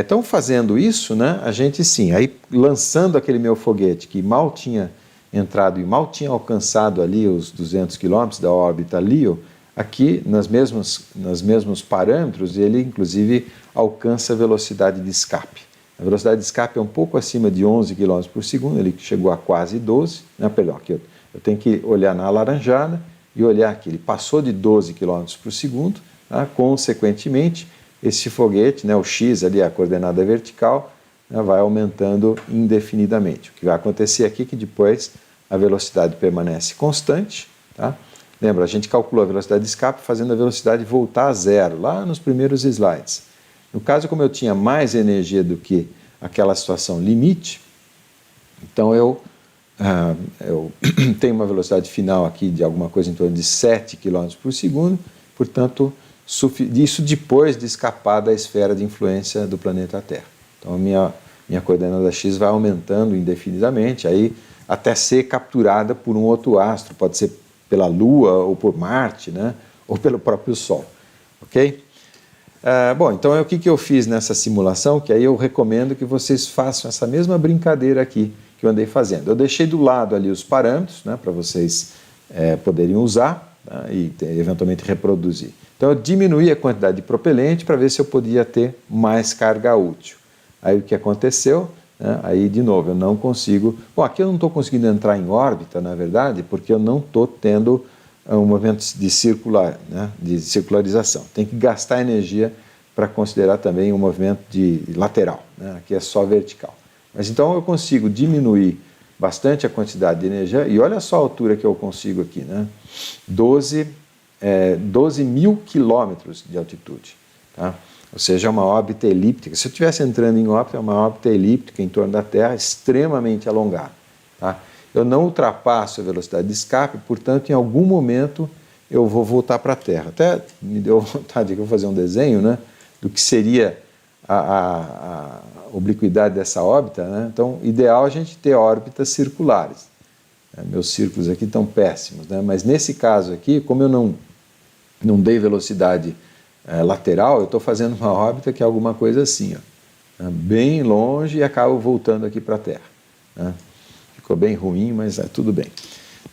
Então fazendo isso, né, a gente sim, aí lançando aquele meu foguete que mal tinha entrado e mal tinha alcançado ali os 200 km da órbita LEO, aqui, nos mesmos parâmetros, ele inclusive alcança a velocidade de escape. A velocidade de escape é um pouco acima de 11 km por segundo, ele chegou a quase 12, perdão, aqui eu tenho que olhar na alaranjada e olhar aqui, ele passou de 12 km por segundo, tá? Consequentemente, esse foguete, né, o x ali, a coordenada vertical, né, vai aumentando indefinidamente. O que vai acontecer aqui é que depois a velocidade permanece constante, tá? Lembra, a gente calculou a velocidade de escape fazendo a velocidade voltar a zero, lá nos primeiros slides. No caso, como eu tinha mais energia do que aquela situação limite, então eu tenho uma velocidade final aqui de alguma coisa em torno de 7 km por segundo, portanto, isso depois de escapar da esfera de influência do planeta Terra. Então, a minha coordenada x vai aumentando indefinidamente, aí até ser capturada por um outro astro, pode ser pela Lua ou por Marte, né? Ou pelo próprio Sol, ok? Bom, então o que eu fiz nessa simulação, que aí eu recomendo que vocês façam essa mesma brincadeira aqui que eu andei fazendo. Eu deixei do lado ali os parâmetros, né, para vocês poderem usar, tá, e eventualmente reproduzir. Então eu diminuí a quantidade de propelente para ver se eu podia ter mais carga útil. Aí o que aconteceu? Aí, de novo, eu não consigo... Bom, aqui eu não estou conseguindo entrar em órbita, na verdade, porque eu não estou tendo um movimento de circularização. Tem que gastar energia para considerar também um movimento de lateral, né? Aqui é só vertical. Mas então eu consigo diminuir bastante a quantidade de energia, e olha só a altura que eu consigo aqui, né? 12 mil quilômetros de altitude, tá? Ou seja, é uma órbita elíptica. Se eu estivesse entrando em órbita, é uma órbita elíptica em torno da Terra, extremamente alongada. Tá? Eu não ultrapasso a velocidade de escape, portanto, em algum momento eu vou voltar para a Terra. Até me deu vontade de eu fazer um desenho, né, do que seria a obliquidade dessa órbita. Né? Então, ideal a gente ter órbitas circulares. Meus círculos aqui estão péssimos, né? Mas nesse caso aqui, como eu não dei velocidade lateral, eu estou fazendo uma órbita que é alguma coisa assim, ó, bem longe, e acabo voltando aqui para a Terra. Né? Ficou bem ruim, mas tudo bem.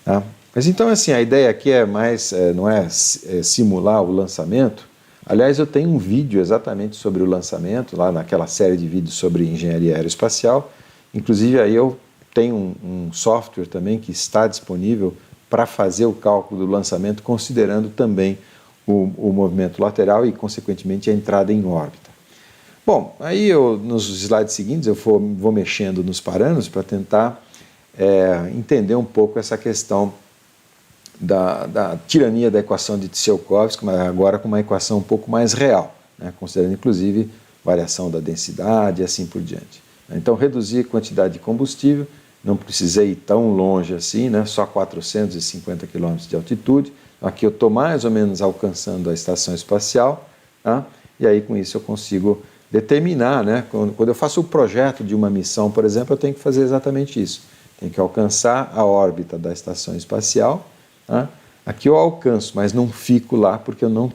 Tá? Mas então, assim, a ideia aqui é mais, não é simular o lançamento. Aliás, eu tenho um vídeo exatamente sobre o lançamento, lá naquela série de vídeos sobre engenharia aeroespacial. Inclusive, aí eu tenho um software também que está disponível para fazer o cálculo do lançamento, considerando também o movimento lateral e, consequentemente, a entrada em órbita. Bom, aí nos slides seguintes eu vou mexendo nos parâmetros para tentar entender um pouco essa questão da tirania da equação de Tsiolkovsky, mas agora com uma equação um pouco mais real, né, considerando, inclusive, variação da densidade e assim por diante. Então, reduzir a quantidade de combustível, não precisei ir tão longe assim, né, só 450 km de altitude. Aqui eu estou mais ou menos alcançando a estação espacial, tá? E aí com isso eu consigo determinar, né? Quando eu faço o projeto de uma missão, por exemplo, eu tenho que fazer exatamente isso. Tenho que alcançar a órbita da estação espacial, tá? Aqui eu alcanço, mas não fico lá porque eu não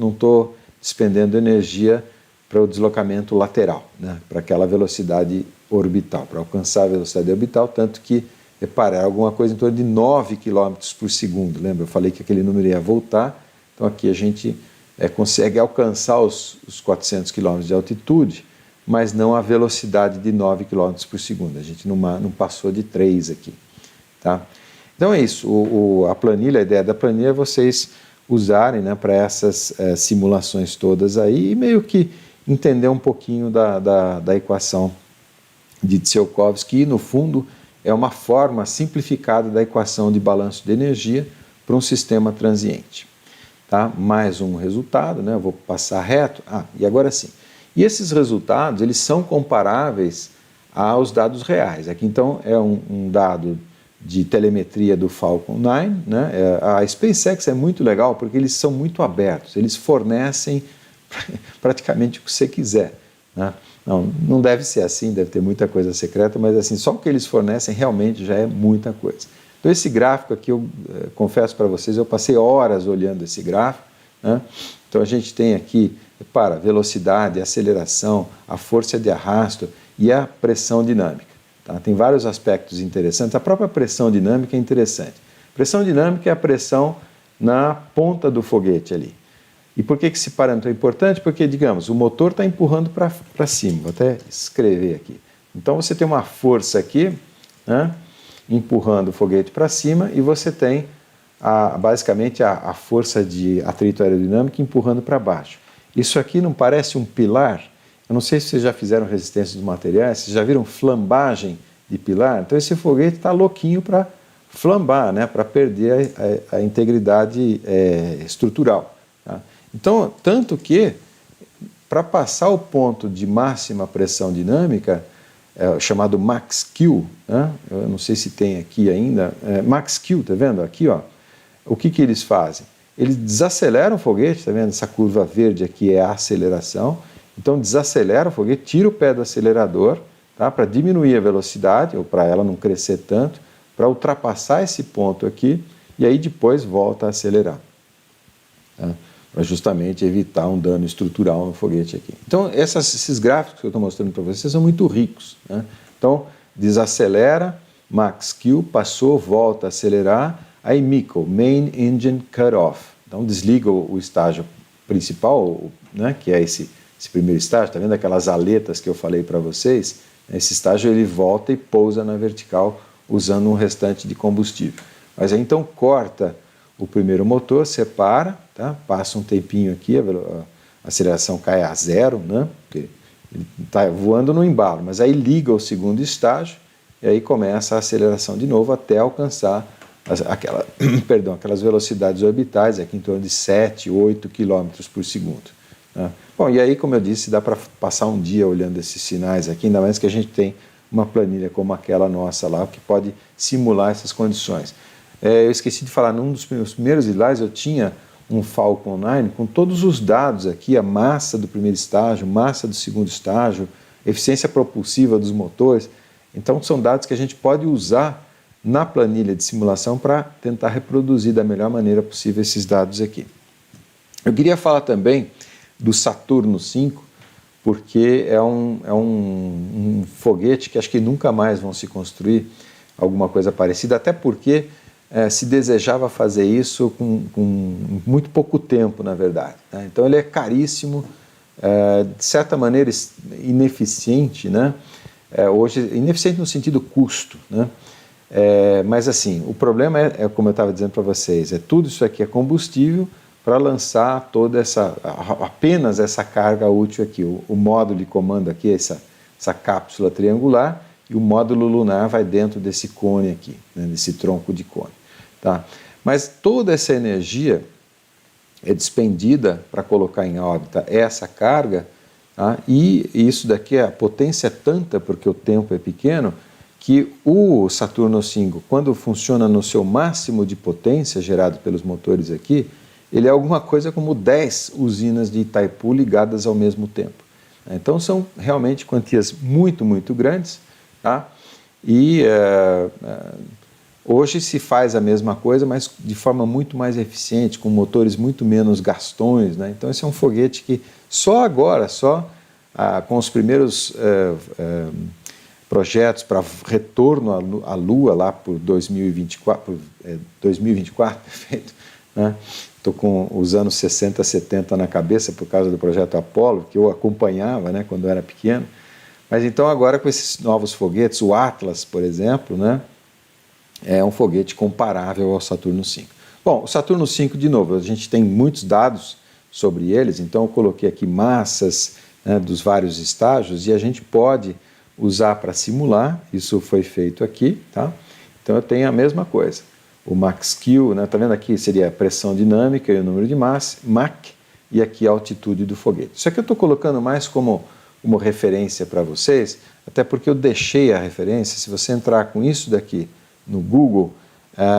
estou despendendo energia para o deslocamento lateral, né? Para aquela velocidade orbital, para alcançar a velocidade orbital, tanto que reparar alguma coisa em torno de 9 km por segundo. Lembra? Eu falei que aquele número ia voltar. Então aqui a gente consegue alcançar os 400 km de altitude, mas não a velocidade de 9 km por segundo. A gente não passou de 3 aqui. Tá? Então é isso. A planilha, a ideia da planilha é vocês usarem, né, para essas simulações todas aí e meio que entender um pouquinho da equação de Tsiolkovsky, e no fundo é uma forma simplificada da equação de balanço de energia para um sistema transiente. Tá? Mais um resultado, né? Eu vou passar reto. E agora sim. E esses resultados, eles são comparáveis aos dados reais. Aqui, então, é um dado de telemetria do Falcon 9. Né? A SpaceX é muito legal porque eles são muito abertos. Eles fornecem praticamente o que você quiser. Né? Não deve ser assim, deve ter muita coisa secreta, mas assim, só o que eles fornecem realmente já é muita coisa. Então esse gráfico aqui, eu confesso para vocês, eu passei horas olhando esse gráfico. Né? Então a gente tem aqui, repara, velocidade, aceleração, a força de arrasto e a pressão dinâmica. Tá? Tem vários aspectos interessantes. A própria pressão dinâmica é interessante. Pressão dinâmica é a pressão na ponta do foguete ali. E por que esse parâmetro é importante? Porque, digamos, o motor está empurrando para cima. Vou até escrever aqui. Então, você tem uma força aqui, né, empurrando o foguete para cima, e você tem, basicamente, a força de atrito aerodinâmico empurrando para baixo. Isso aqui não parece um pilar? Eu não sei se vocês já fizeram resistência dos materiais, vocês já viram flambagem de pilar? Então esse foguete está louquinho para flambar, né? Para perder a integridade estrutural. Tá? Então, tanto que, para passar o ponto de máxima pressão dinâmica, chamado Max Q, né? Eu não sei se tem aqui ainda, Max Q, tá vendo? Aqui, ó, o que eles fazem? Eles desaceleram o foguete, tá vendo? Essa curva verde aqui é a aceleração, então desacelera o foguete, tira o pé do acelerador, tá? Para diminuir a velocidade, ou para ela não crescer tanto, para ultrapassar esse ponto aqui, e aí depois volta a acelerar. Tá? Para justamente evitar um dano estrutural no foguete aqui. Então, esses gráficos que eu estou mostrando para vocês são muito ricos. Né? Então, desacelera, Max Q, passou, volta a acelerar, aí MECO, Main Engine Cut-Off. Então, desliga o estágio principal, né, que é esse primeiro estágio, está vendo aquelas aletas que eu falei para vocês? Esse estágio ele volta e pousa na vertical usando um restante de combustível. Mas aí então corta o primeiro motor, separa, tá? Passa um tempinho aqui, a aceleração cai a zero, né? Porque ele está voando no embalo, mas aí liga o segundo estágio e aí começa a aceleração de novo até alcançar aquelas velocidades orbitais, aqui em torno de 7, 8 km por segundo. Né? Bom, e aí, como eu disse, dá para passar um dia olhando esses sinais aqui, ainda mais que a gente tem uma planilha como aquela nossa lá, que pode simular essas condições. Eu esqueci de falar, num dos meus primeiros slides eu tinha um Falcon 9 com todos os dados aqui, a massa do primeiro estágio, massa do segundo estágio, eficiência propulsiva dos motores. Então são dados que a gente pode usar na planilha de simulação para tentar reproduzir da melhor maneira possível esses dados aqui. Eu queria falar também do Saturno V, porque é um foguete que acho que nunca mais vão se construir alguma coisa parecida, até porque se desejava fazer isso com muito pouco tempo, na verdade. Né? Então ele é caríssimo, de certa maneira ineficiente, né? Hoje, ineficiente no sentido custo, né? Mas assim, o problema como eu estava dizendo para vocês, tudo isso aqui é combustível para lançar apenas essa carga útil aqui. O módulo de comando aqui é essa cápsula triangular, e o módulo lunar vai dentro desse cone aqui, né, desse tronco de cone. Tá? Mas toda essa energia é despendida para colocar em órbita essa carga, tá? E isso daqui, a potência é tanta, porque o tempo é pequeno, que o Saturno V, quando funciona no seu máximo de potência gerado pelos motores aqui, ele é alguma coisa como 10 usinas de Itaipu ligadas ao mesmo tempo. Então são realmente quantias muito, muito grandes, tá? E hoje se faz a mesma coisa, mas de forma muito mais eficiente, com motores muito menos gastões, né? Então esse é um foguete que só agora, com os primeiros projetos para retorno à Lua lá por 2024, perfeito, né? Estou com os anos 60, 70 na cabeça por causa do projeto Apollo, que eu acompanhava, né, quando eu era pequeno. Mas então agora com esses novos foguetes, o Atlas, por exemplo, né, é um foguete comparável ao Saturno V. Bom, o Saturno V, de novo, a gente tem muitos dados sobre eles, então eu coloquei aqui massas, né, dos vários estágios, e a gente pode usar para simular, isso foi feito aqui, tá? Então eu tenho a mesma coisa. O Max Q, né, tá vendo aqui, seria a pressão dinâmica e o número de Mach, e aqui a altitude do foguete. Isso aqui eu estou colocando mais como uma referência para vocês, até porque eu deixei a referência. Se você entrar com isso daqui no Google,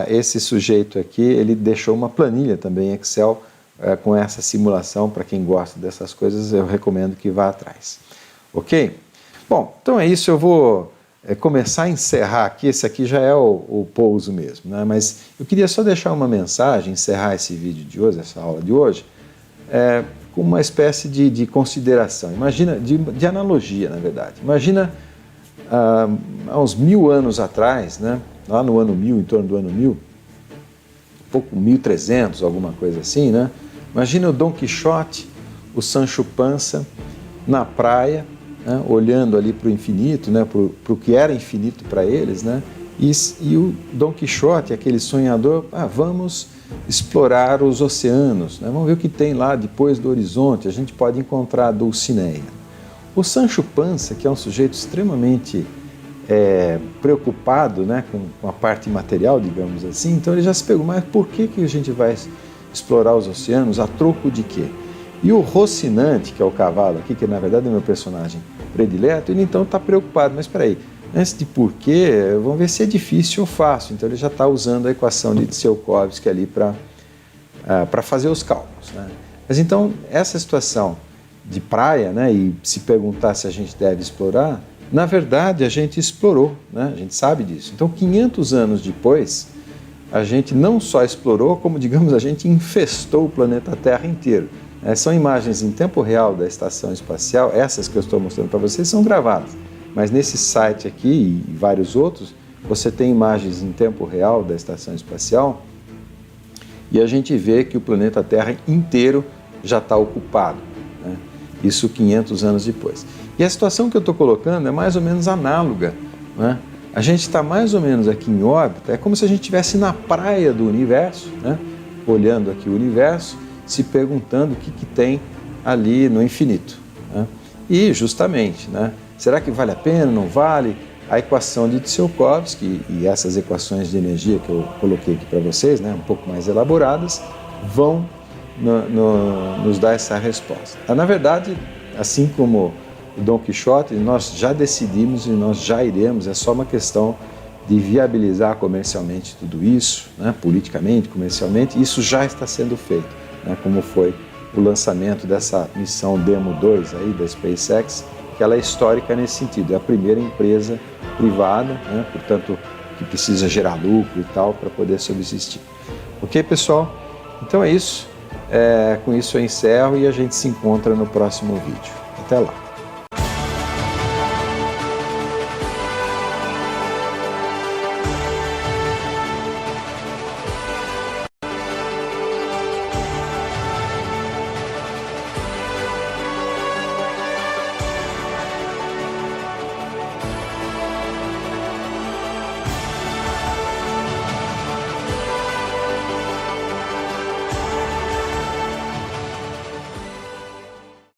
esse sujeito aqui, ele deixou uma planilha também em Excel com essa simulação. Para quem gosta dessas coisas, eu recomendo que vá atrás. Ok? Bom, então é isso, eu vou começar a encerrar aqui. Esse aqui já é o pouso mesmo, né? Mas eu queria só deixar uma mensagem, encerrar esse vídeo de hoje, essa aula de hoje, com uma espécie de consideração, imagina, de analogia, na verdade. Imagina há uns 1000 anos atrás, né? Lá no ano 1000, em torno do ano 1000, pouco 1300, alguma coisa assim, né? Imagina o Dom Quixote, o Sancho Panza, na praia, né, olhando ali para o infinito, né, para o que era infinito para eles, né, E o Dom Quixote, aquele sonhador, vamos explorar os oceanos, né? Vamos ver o que tem lá depois do horizonte, a gente pode encontrar a Dulcinea. O Sancho Panza, que é um sujeito extremamente preocupado, né, com a parte material, digamos assim, então ele já se perguntou, mas por que a gente vai explorar os oceanos, a troco de quê? E o Rocinante, que é o cavalo aqui, que na verdade é meu personagem predileto, ele então está preocupado, mas espera aí, antes de porquê, vamos ver se é difícil ou fácil. Então ele já está usando a equação de Tsiolkovsky ali para fazer os cálculos, né? Mas então essa situação de praia, né, e se perguntar se a gente deve explorar, na verdade a gente explorou, né? A gente sabe disso. Então 500 anos depois, a gente não só explorou, como digamos, a gente infestou o planeta Terra inteiro. São imagens em tempo real da estação espacial, essas que eu estou mostrando para vocês são gravadas. Mas nesse site aqui e vários outros, você tem imagens em tempo real da estação espacial e a gente vê que o planeta Terra inteiro já está ocupado, né? Isso 500 anos depois. E a situação que eu estou colocando é mais ou menos análoga, né? A gente está mais ou menos aqui em órbita, é como se a gente estivesse na praia do universo, né? Olhando aqui o universo, se perguntando o que tem ali no infinito, né? E justamente, né? Será que vale a pena, não vale? A equação de Tsiolkovsky e essas equações de energia que eu coloquei aqui para vocês, né, um pouco mais elaboradas, vão nos dar essa resposta. Na verdade, assim como o Dom Quixote, nós já decidimos e nós já iremos, é só uma questão de viabilizar comercialmente tudo isso, né, politicamente, comercialmente, isso já está sendo feito, né, como foi o lançamento dessa missão Demo 2 aí da SpaceX, que ela é histórica nesse sentido, é a primeira empresa privada, né, portanto, que precisa gerar lucro e tal para poder subsistir. Ok, pessoal? Então é isso. Com isso eu encerro e a gente se encontra no próximo vídeo. Até lá!